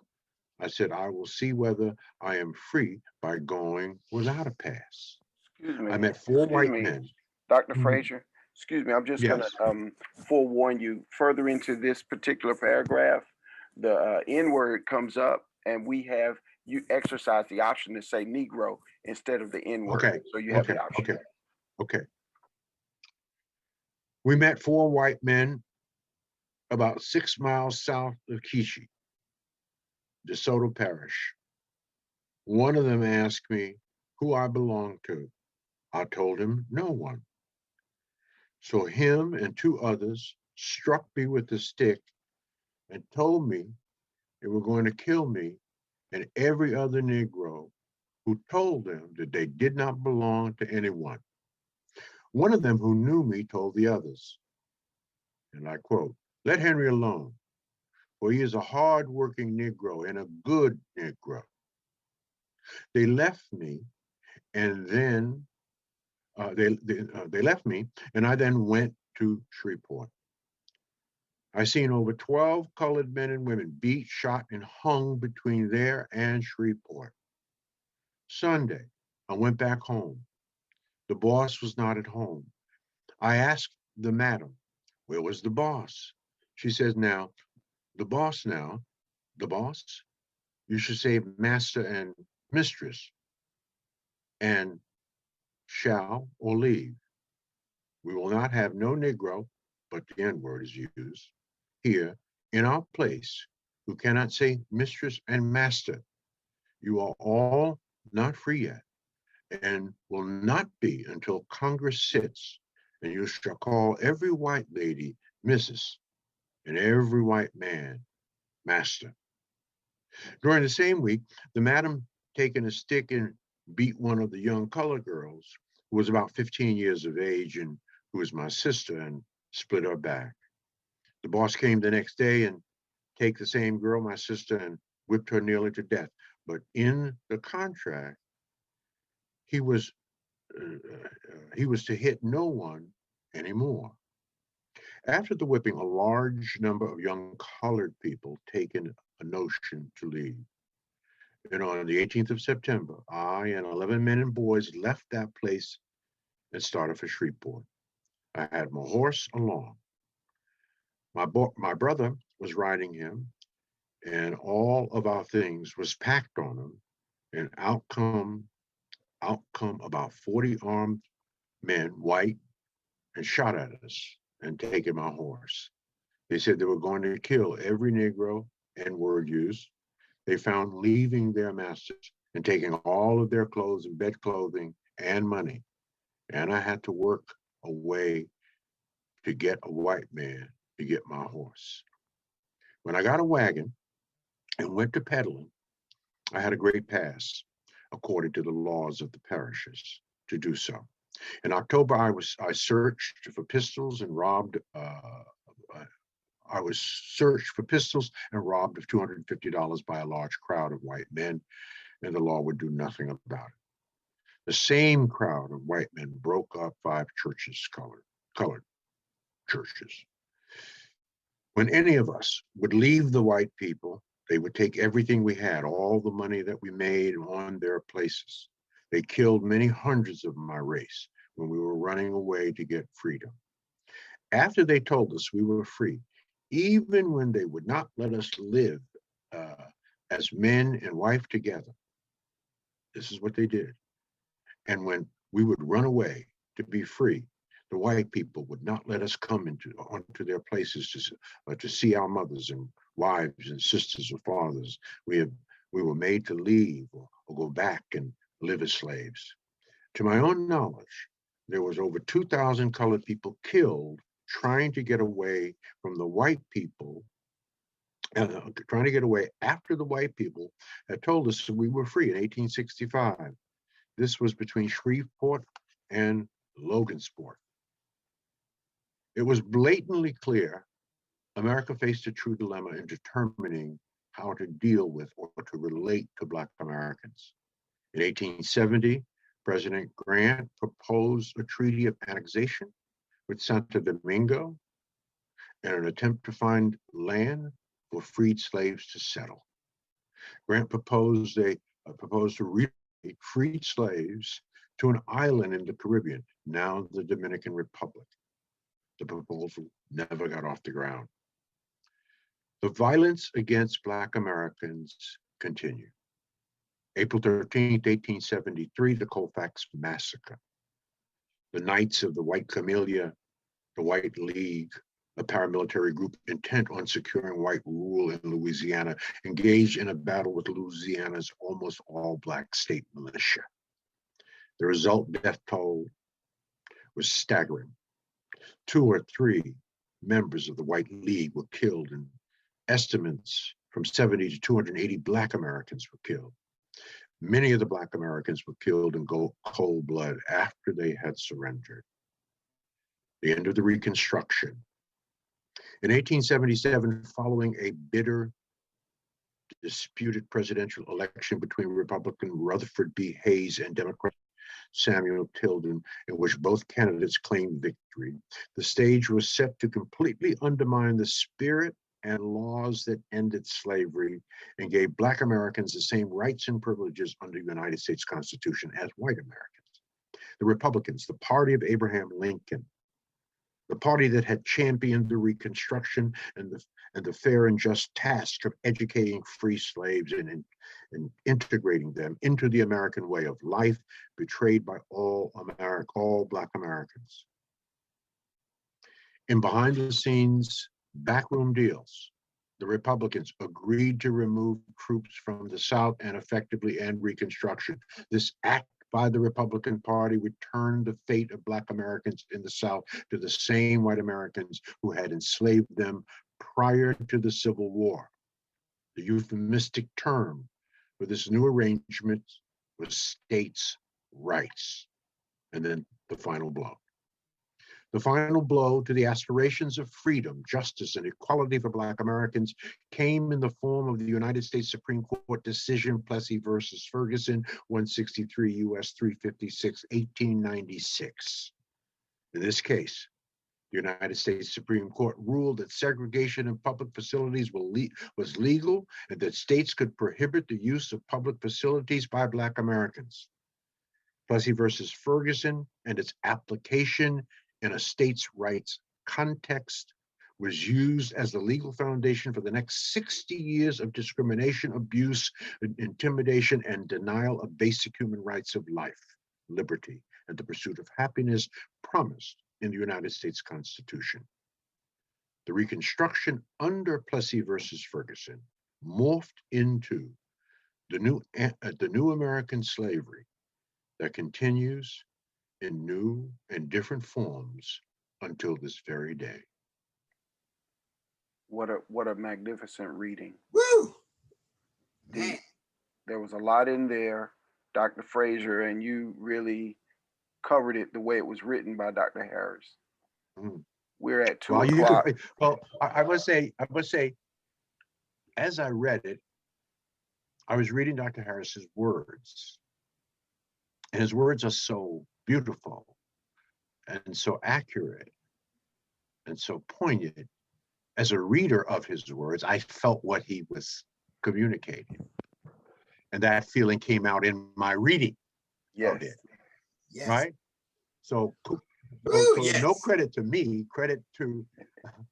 I said, I will see whether I am free by going without a pass. Excuse me. I met 4 Excuse white me, men. Dr. Mhm. Frazier. Excuse me. I'm just gonna Yes. forewarn you. Further into this particular paragraph, the N word comes up, and we have you exercise the option to say Negro instead of the N word. Okay. So you have Okay. the option. Okay. Okay. We met 4 white men about 6 miles south of Kishi, DeSoto Parish. One of them asked me who I belonged to. I told him no one. So him and 2 others struck me with a stick and told me they were going to kill me and every other Negro who told them that they did not belong to anyone. One of them who knew me told the others, and I quote, let Henry alone, for he is a hard-working Negro and a good Negro. They left me, and then they left me, and I then went to Shreveport. I seen over 12 colored men and women beat, shot, and hung between there and Shreveport. Sunday, I went back home. The boss was not at home. I asked the madam, where was the boss? She says, now, the boss, you should say master and mistress, and shall or leave. We will not have no Negro, but the N word is used, here in our place who cannot say mistress and master. You are all not free yet and will not be until Congress sits, and you shall call every white lady Mrs. and every white man master. During the same week, the madam taken a stick and beat one of the young colored girls who was about 15 years of age and who was my sister and split her back. The boss came the next day and take the same girl, my sister, and whipped her nearly to death. But in the contract, he was to hit no one anymore. After the whipping, a large number of young colored people taken a notion to leave. And on the 18th of September, I and 11 men and boys left that place and started for Shreveport. I had my horse along. My brother was riding him, and all of our things was packed on him. And out come about 40 armed men, white, and shot at us and taken my horse. They said they were going to kill every Negro and word used. They found leaving their masters and taking all of their clothes and bed clothing and money. And I had to work a way to get a white man to get my horse. When I got a wagon and went to peddling, I had a great pass, according to the laws of the parishes, to do so. In October, I searched for pistols and robbed. I was searched for pistols and robbed of $250 by a large crowd of white men, and the law would do nothing about it. The same crowd of white men broke up 5 churches, colored churches. When any of us would leave the white people, they would take everything we had, all the money that we made on their places. They killed many hundreds of my race when we were running away to get freedom. After they told us we were free, even when they would not let us live uh, as men and wife together, this is what they did. And when we would run away to be free, the white people would not let us come onto their places to see our mothers and wives and sisters or fathers. We were made to leave or go back and live as slaves. To my own knowledge, there was over 2,000 colored people killed trying to get away from the white people, and trying to get away after the white people had told us that we were free in 1865. This was between Shreveport and Logansport. It was blatantly clear America faced a true dilemma in determining how to deal with or to relate to Black Americans. In 1870, President Grant proposed a treaty of annexation with Santo Domingo in an attempt to find land for freed slaves to settle. Grant proposed to relocate freed slaves to an island in the Caribbean, now the Dominican Republic. The proposal never got off the ground. The violence against Black Americans continued. April 13th, 1873, the Colfax Massacre. The Knights of the White Camellia, the White League, a paramilitary group intent on securing white rule in Louisiana, engaged in a battle with Louisiana's almost all Black state militia. The result death toll was staggering. 2 or 3 members of the White League were killed, and estimates from 70 to 280 Black Americans were killed. Many of the Black Americans were killed in cold blood after they had surrendered. The end of the Reconstruction. In 1877, following a bitter, disputed presidential election between Republican Rutherford B. Hayes and Democrat Samuel Tilden, in which both candidates claimed victory, the stage was set to completely undermine the spirit and laws that ended slavery and gave Black Americans the same rights and privileges under the United States Constitution as white Americans. The Republicans, the party of Abraham Lincoln, the party that had championed the Reconstruction and the fair and just task of educating free slaves and integrating them into the American way of life, betrayed by all Black Americans. In behind the scenes backroom deals, the Republicans agreed to remove troops from the South and effectively end Reconstruction. This act by the Republican Party returned the fate of Black Americans in the South to the same white Americans who had enslaved them prior to the Civil War. The euphemistic term for this new arrangement was states' rights. And then the final blow. The final blow to the aspirations of freedom, justice, and equality for Black Americans came in the form of the United States Supreme Court decision, Plessy versus Ferguson, 163 U.S. 356, 1896. In this case, the United States Supreme Court ruled that segregation in public facilities was legal and that states could prohibit the use of public facilities by Black Americans. Plessy versus Ferguson and its application in a states' rights context was used as the legal foundation for the next 60 years of discrimination, abuse, intimidation, and denial of basic human rights of life, liberty, and the pursuit of happiness promised in the United States Constitution. The Reconstruction under Plessy versus Ferguson morphed into the new American slavery that continues in new and different forms until this very day. What a magnificent reading. Woo! Man. There was a lot in there, Dr. Frazier, and you really covered it the way it was written by Dr. Harris. Mm. We're at 2 o'clock. I must say, as I read it, I was reading Dr. Harris's words, and his words are so beautiful and so accurate and so poignant. As a reader of his words, I felt what he was communicating. And that feeling came out in my reading of it. Yes. Right? So, Yes. No credit to me, credit to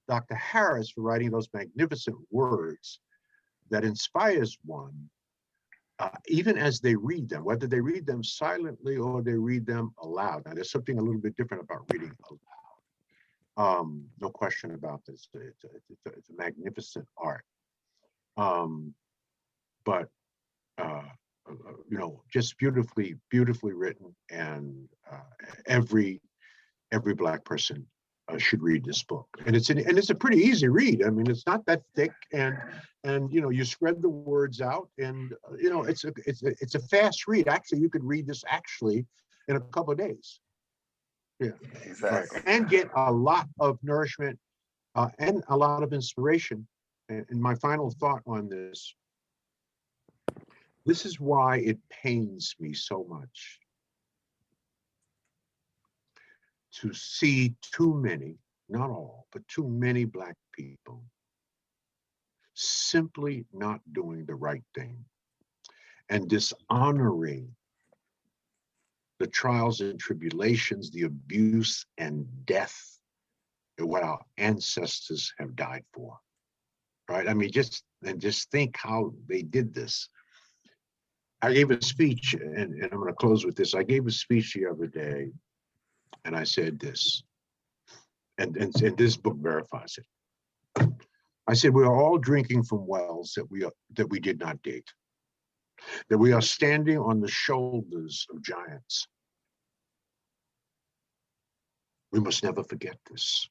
Dr. Harris for writing those magnificent words that inspires one, even as they read them, whether they read them silently or they read them aloud. Now, there's something a little bit different about reading aloud. No question about this. It's a magnificent art. But just beautifully written, and every every Black person should read this book. And it's a pretty easy read. I mean, it's not that thick, and you know, you spread the words out, and you know, it's a fast read. Actually, you could read this actually in a couple of days. Yeah, Exactly. right. And get a lot of nourishment and a lot of inspiration. And my final thought on this is why it pains me so much to see too many, not all, but too many Black people simply not doing the right thing and dishonoring the trials and tribulations, the abuse and death that what our ancestors have died for. Right? I mean, just think how they did this. I gave a speech, and I'm going to close with this. I gave a speech the other day, and I said this, and this book verifies it. I said, we are all drinking from wells that we did not dig, that we are standing on the shoulders of giants. We must never forget this.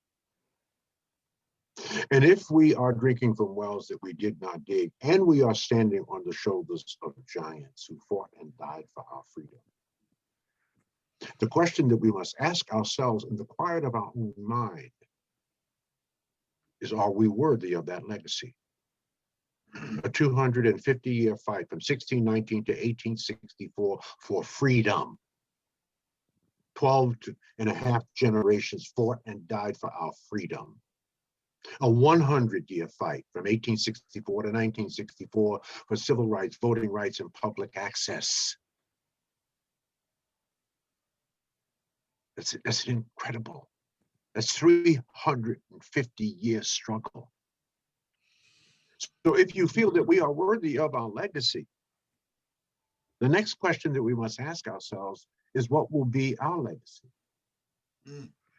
And if we are drinking from wells that we did not dig, and we are standing on the shoulders of giants who fought and died for our freedom, the question that we must ask ourselves in the quiet of our own mind is, are we worthy of that legacy? A 250-year fight from 1619 to 1864 for freedom. 12 and a half generations fought and died for our freedom. A 100-year fight from 1864 to 1964 for civil rights, voting rights, and public access. That's incredible. That's 350-year struggle. So if you feel that we are worthy of our legacy, the next question that we must ask ourselves is, what will be our legacy?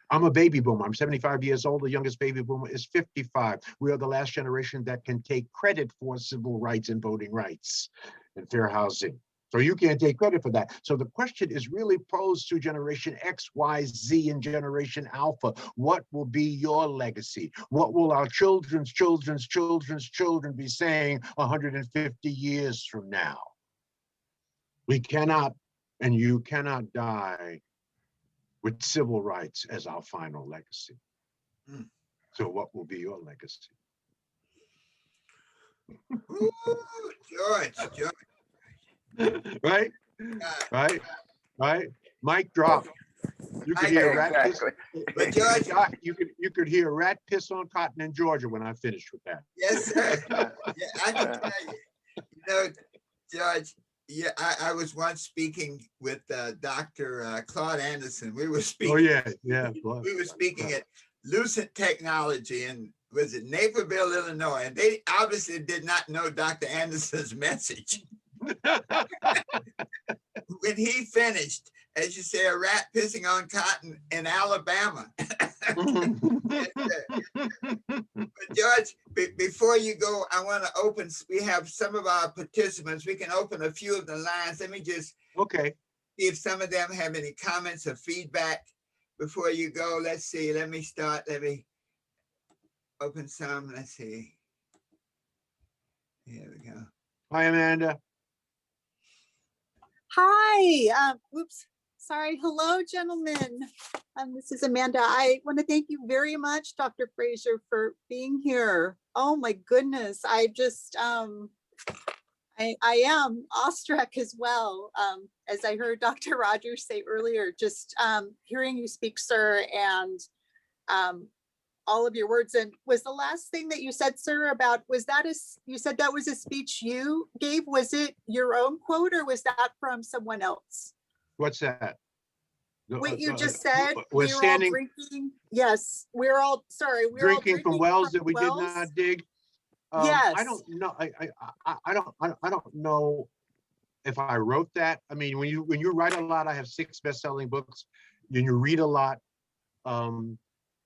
I'm a baby boomer. I'm 75 years old. The youngest baby boomer is 55. We are the last generation that can take credit for civil rights and voting rights and fair housing. So you can't take credit for that. So the question is really posed to Generation X, Y, Z, and Generation Alpha. What will be your legacy? What will our children's children's children's children be saying 150 years from now? We cannot, and you cannot die with civil rights as our final legacy. So what will be your legacy? Ooh, George. Right? Right? Mic drop. You could hear rat piss. But George, you could hear rat piss on cotton in Georgia when I finished with that. yes, sir. Yeah, I can tell you. You know, George, yeah, I was once speaking with Dr. Claude Anderson. We were speaking. Oh yeah. We were speaking at Lucent Technology in, was it Naperville, Illinois, and they obviously did not know Dr. Anderson's message. When he finished, as you say, a rat pissing on cotton in Alabama. But George, before you go, I want to open, we have some of our participants. We can open a few of the lines. Let me just see if some of them have any comments or feedback before you go. Let's see. Let me start. Let me open some. Let's see. Here we go. Hi, Amanda. Hi. Oops. Sorry. Hello, gentlemen. This is Amanda. I want to thank you very much, Dr. Fraser, for being here. Oh my goodness. I just, I am awestruck as well. As I heard Dr. Rogers say earlier, just hearing you speak, sir, and all of your words. And was the last thing that you said, sir, about, was that you said that was a speech you gave? Was it your own quote, or was that from someone else? What's that? What you just said, we're standing, all drinking. Yes, we're all, sorry, we're drinking all from wells that we did not dig. Yes. I don't know. I don't know if I wrote that. I mean, when you write a lot, I have 6 best-selling books, and you read a lot,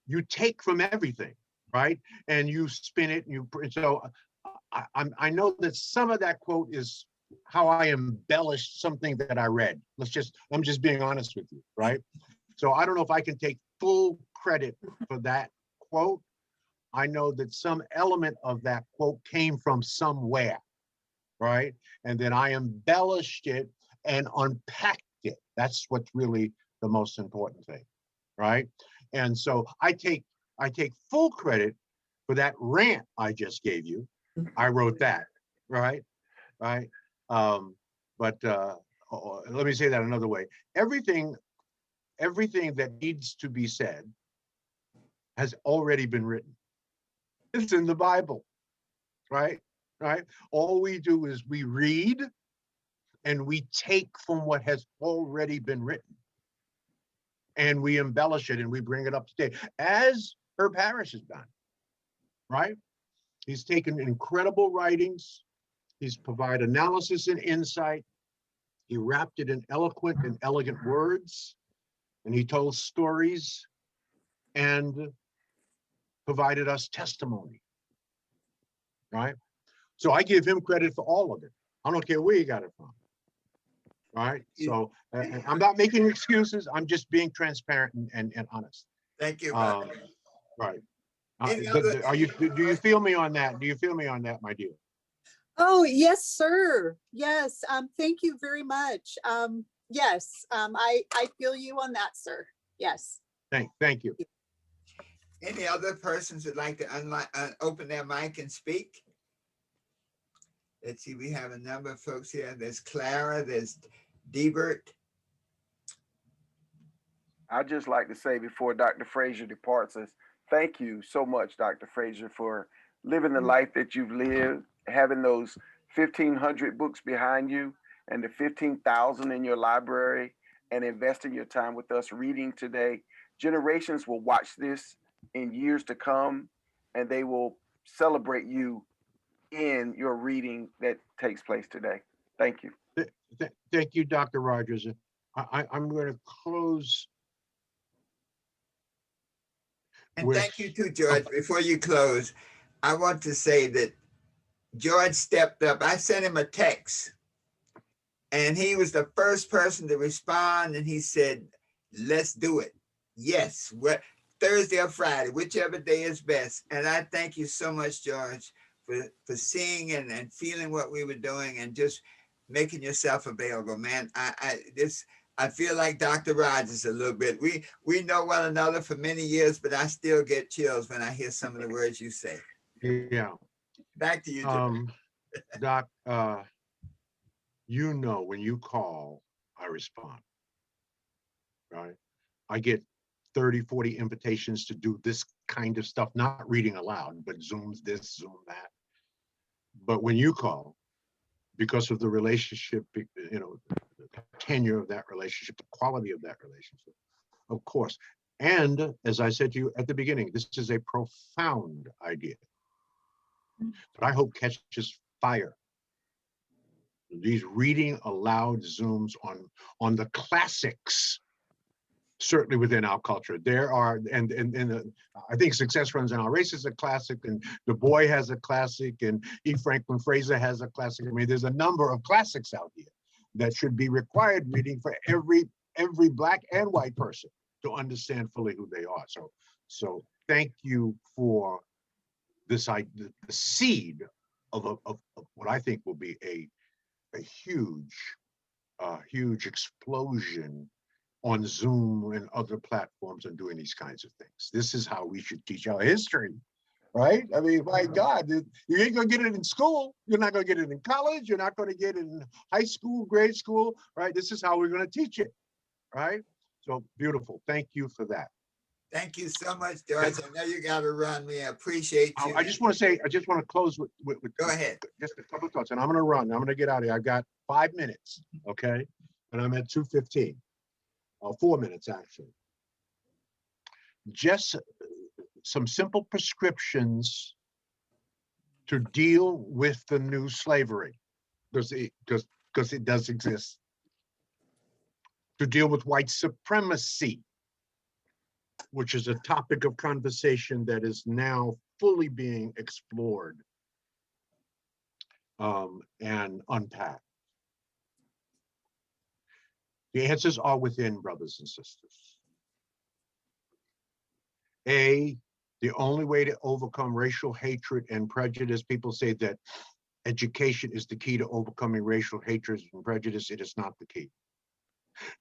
you take from everything, right? And you spin it, and so I know that some of that quote is how I embellished something that I read. I'm just being honest with you, right? So I don't know if I can take full credit for that quote. I know that some element of that quote came from somewhere, right? And then I embellished it and unpacked it. That's what's really the most important thing, right? And so I take full credit for that rant I just gave you. I wrote that, right? Right. But let me say that another way. Everything that needs to be said has already been written. It's in the Bible, right? Right. All we do is we read and we take from what has already been written and we embellish it and we bring it up to date, as Herb Harris has done, right? He's taken incredible writings. He's provided analysis and insight. He wrapped it in eloquent and elegant words, and he told stories and provided us testimony, right? So I give him credit for all of it. I don't care where he got it from, right? So I'm not making excuses. I'm just being transparent and honest. Thank you, brother. Right. Any other- Do you feel me on that? Do you feel me on that, my dear? Oh, yes, sir. Yes. Thank you very much. Yes, I feel you on that, sir. Yes. Thank you. Any other persons would like to open their mic and speak? Let's see, we have a number of folks here. There's Clara, there's Debert. I'd just like to say before Dr. Frazier departs us, thank you so much, Dr. Frazier, for living the life that you've lived, having those 1,500 books behind you and the 15,000 in your library, and investing your time with us reading today. Generations will watch this in years to come, and they will celebrate you in your reading that takes place today. Thank you. Thank you, Dr. Rogers. I'm going to close. And thank you too, George. Before you close, I want to say that George stepped up. I sent him a text and he was the first person to respond. And he said, let's do it. Yes, Thursday or Friday, whichever day is best. And I thank you so much, George, for seeing and feeling what we were doing and just making yourself available, man. I feel like Dr. Rogers a little bit. We know one another for many years, but I still get chills when I hear some of the words you say. Yeah. Back to you, George. Doc, you know, when you call, I respond, right? I get 30, 40 invitations to do this kind of stuff, not reading aloud, but Zooms this, Zoom that. But when you call, because of the relationship, you know, the tenure of that relationship, the quality of that relationship, of course. And as I said to you at the beginning, this is a profound idea, but I hope catches fire. These reading aloud Zooms on the classics, certainly within our culture. There are, and I think Success Runs in Our Race is a classic, and Du Bois has a classic, and E. Franklin Fraser has a classic. I mean, there's a number of classics out here that should be required reading for every Black and white person to understand fully who they are. So thank you for this idea, the seed of what I think will be a huge explosion on Zoom and other platforms and doing these kinds of things. This is how we should teach our history, right? I mean, my God, you ain't gonna get it in school. You're not gonna get it in college. You're not gonna get it in high school, grade school, right? This is how we're gonna teach it, right? So beautiful. Thank you for that. Thank you so much, George. I know you got to run. We appreciate you. I just want to close with Go ahead. Just a couple of thoughts, and I'm going to run. I'm going to get out of here. I've got 5 minutes, okay? And I'm at 2:15, 4 minutes actually. Just some simple prescriptions to deal with the new slavery, because it does exist. To deal with white supremacy, which is a topic of conversation that is now fully being explored and unpacked. The answers are within, brothers and sisters. The only way to overcome racial hatred and prejudice, people say that education is the key to overcoming racial hatred and prejudice. It is not the key.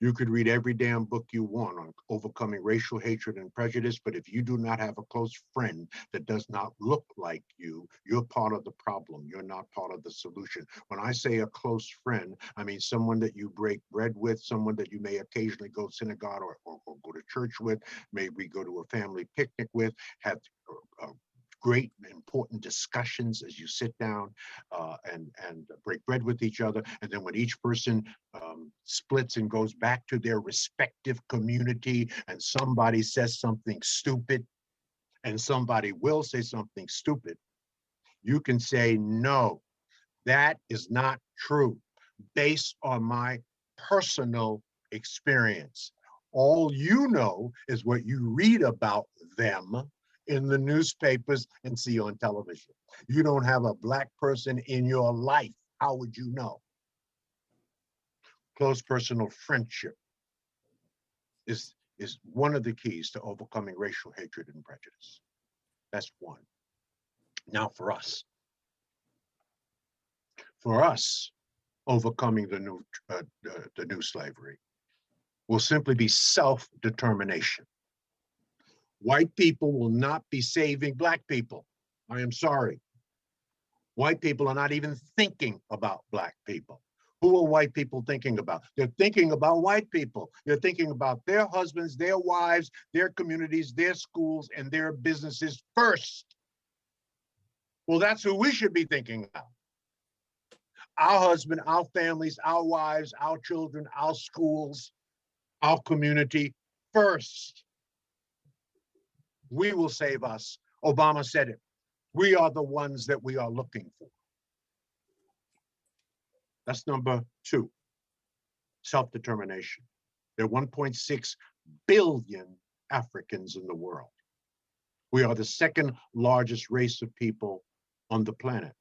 You could read every damn book you want on overcoming racial hatred and prejudice, but if you do not have a close friend that does not look like you, you're part of the problem. You're not part of the solution. When I say a close friend, I mean someone that you break bread with, someone that you may occasionally go to synagogue or go to church with, maybe go to a family picnic with, have great important discussions as you sit down and break bread with each other. And then when each person splits and goes back to their respective community and somebody says something stupid, and somebody will say something stupid, you can say, no, that is not true based on my personal experience. All you know is what you read about them in the newspapers and see on television. You don't have a Black person in your life. How would you know? Close personal friendship is one of the keys to overcoming racial hatred and prejudice. That's one. Now for us, overcoming the new slavery will simply be self-determination. White people will not be saving Black people. I am sorry. White people are not even thinking about Black people. Who are white people thinking about? They're thinking about white people. They're thinking about their husbands, their wives, their communities, their schools, and their businesses first. Well, that's who we should be thinking about. Our husband, our families, our wives, our children, our schools, our community first. We will save us. Obama said it. We are the ones that we are looking for. That's number two, self-determination. There are 1.6 billion Africans in the world. We are the second largest race of people on the planet.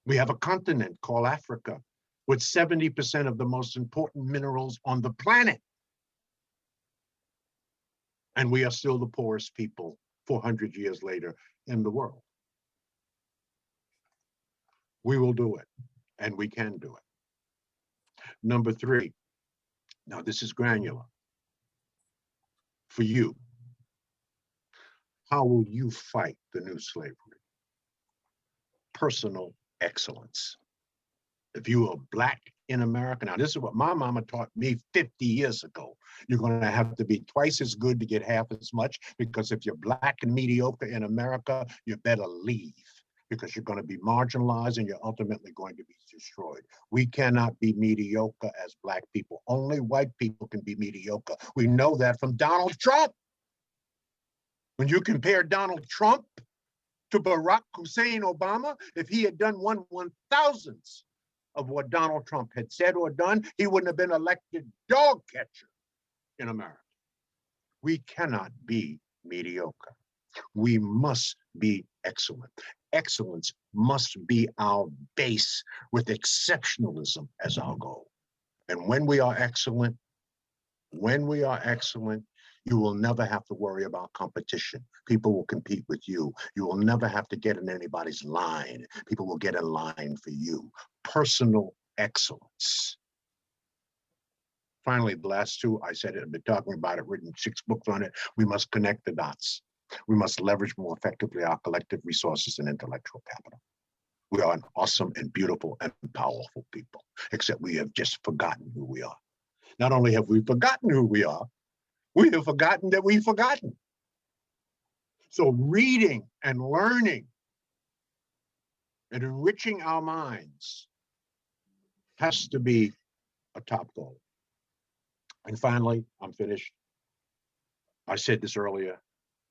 We have a continent called Africa with 70% of the most important minerals on the planet. And we are still the poorest people 400 years later in the world. We will do it, and we can do it. Number three, now this is granular. For you, how will you fight the new slavery? Personal excellence. If you are Black in America, now this is what my mama taught me 50 years ago. You're going to have to be twice as good to get half as much, because if you're Black and mediocre in America, you better leave, because you're going to be marginalized and you're ultimately going to be destroyed. We cannot be mediocre as Black people. Only white people can be mediocre. We know that from Donald Trump. When you compare Donald Trump to Barack Hussein Obama, if he had done 1/1000th of what Donald Trump had said or done, he wouldn't have been elected dog catcher in America. We cannot be mediocre. We must be excellent. Excellence must be our base, with exceptionalism as our goal. And when we are excellent, you will never have to worry about competition. People will compete with you. You will never have to get in anybody's line. People will get in line for you. Personal excellence. Finally, the last two, I said it, I've been talking about it, written 6 books on it. We must connect the dots. We must leverage more effectively our collective resources and intellectual capital. We are an awesome and beautiful and powerful people, except we have just forgotten who we are. Not only have we forgotten who we have forgotten that we've forgotten. So reading and learning and enriching our minds has to be a top goal. And finally, I'm finished. I said this earlier,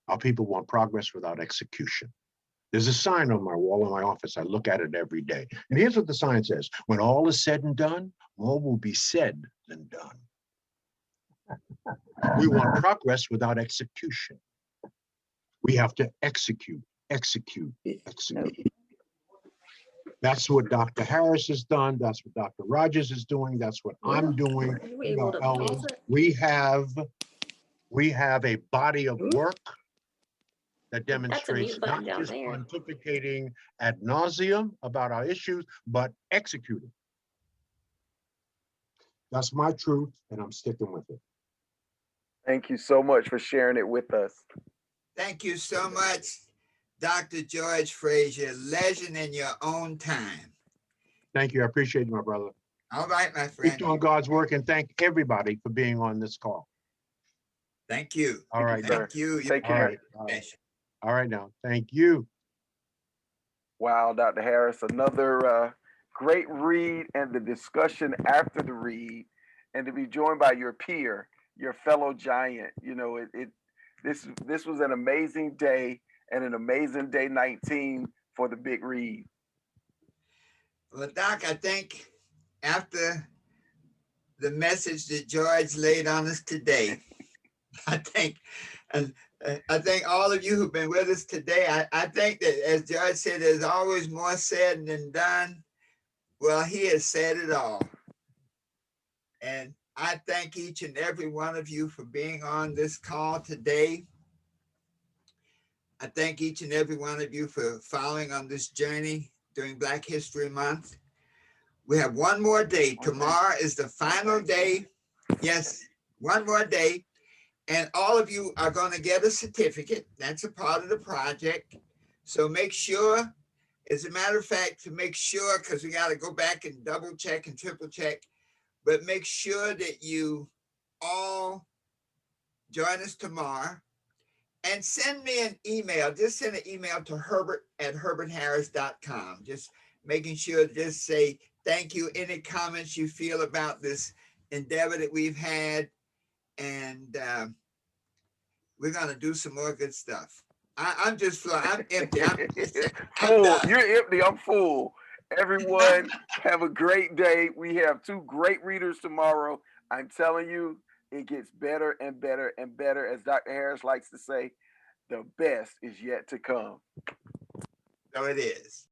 our people want progress without execution. There's a sign on my wall in my office. I look at it every day. And here's what the sign says: when all is said and done, more will be said than done. We want progress without execution. We have to execute. That's what Dr. Harris has done. That's what Dr. Rogers is doing. That's what I'm doing. We have We have a body of Ooh. work that That's a demonstrates mute button not down just there. pontificating ad nauseum about our issues, but executing. That's my truth, and I'm sticking with it. Thank you so much for sharing it with us. Thank you so much, Dr. George Frazier, legend in your own time. Thank you. I appreciate you, my brother. All right, my Keep friend. doing God's work, and thank everybody for being on this call. Thank you. All right, sir. Thank you. Take all care. right, all right now. Thank you. Wow, Dr. Harris, another great read and the discussion after the read, and to be joined by your peer, your fellow giant. You know, this was an amazing day and an amazing day 19 for the big read. Well, Doc, I think after the message that George laid on us today, I think all of you who've been with us today, I think that, as George said, there's always more said than done. Well, he has said it all. And I thank each and every one of you for being on this call today. I thank each and every one of you for following on this journey during Black History Month. We have one more day. Tomorrow is the final day. Yes, one more day. And all of you are going to get a certificate. That's a part of the project. So make sure, as a matter of fact, to make sure, because we got to go back and double check and triple check, but make sure that you all join us tomorrow. And send me an email. Just send an email to herbert@herbertharris.com. Just making sure to just say thank you. Any comments you feel about this endeavor that we've had. And we're going to do some more good stuff. I'm just full. I'm empty. I'm full. done. You're empty. I'm full. Everyone, have a great day. We have 2 great readers tomorrow. I'm telling you, it gets better and better and better. As Dr. Harris likes to say, the best is yet to come. So it is.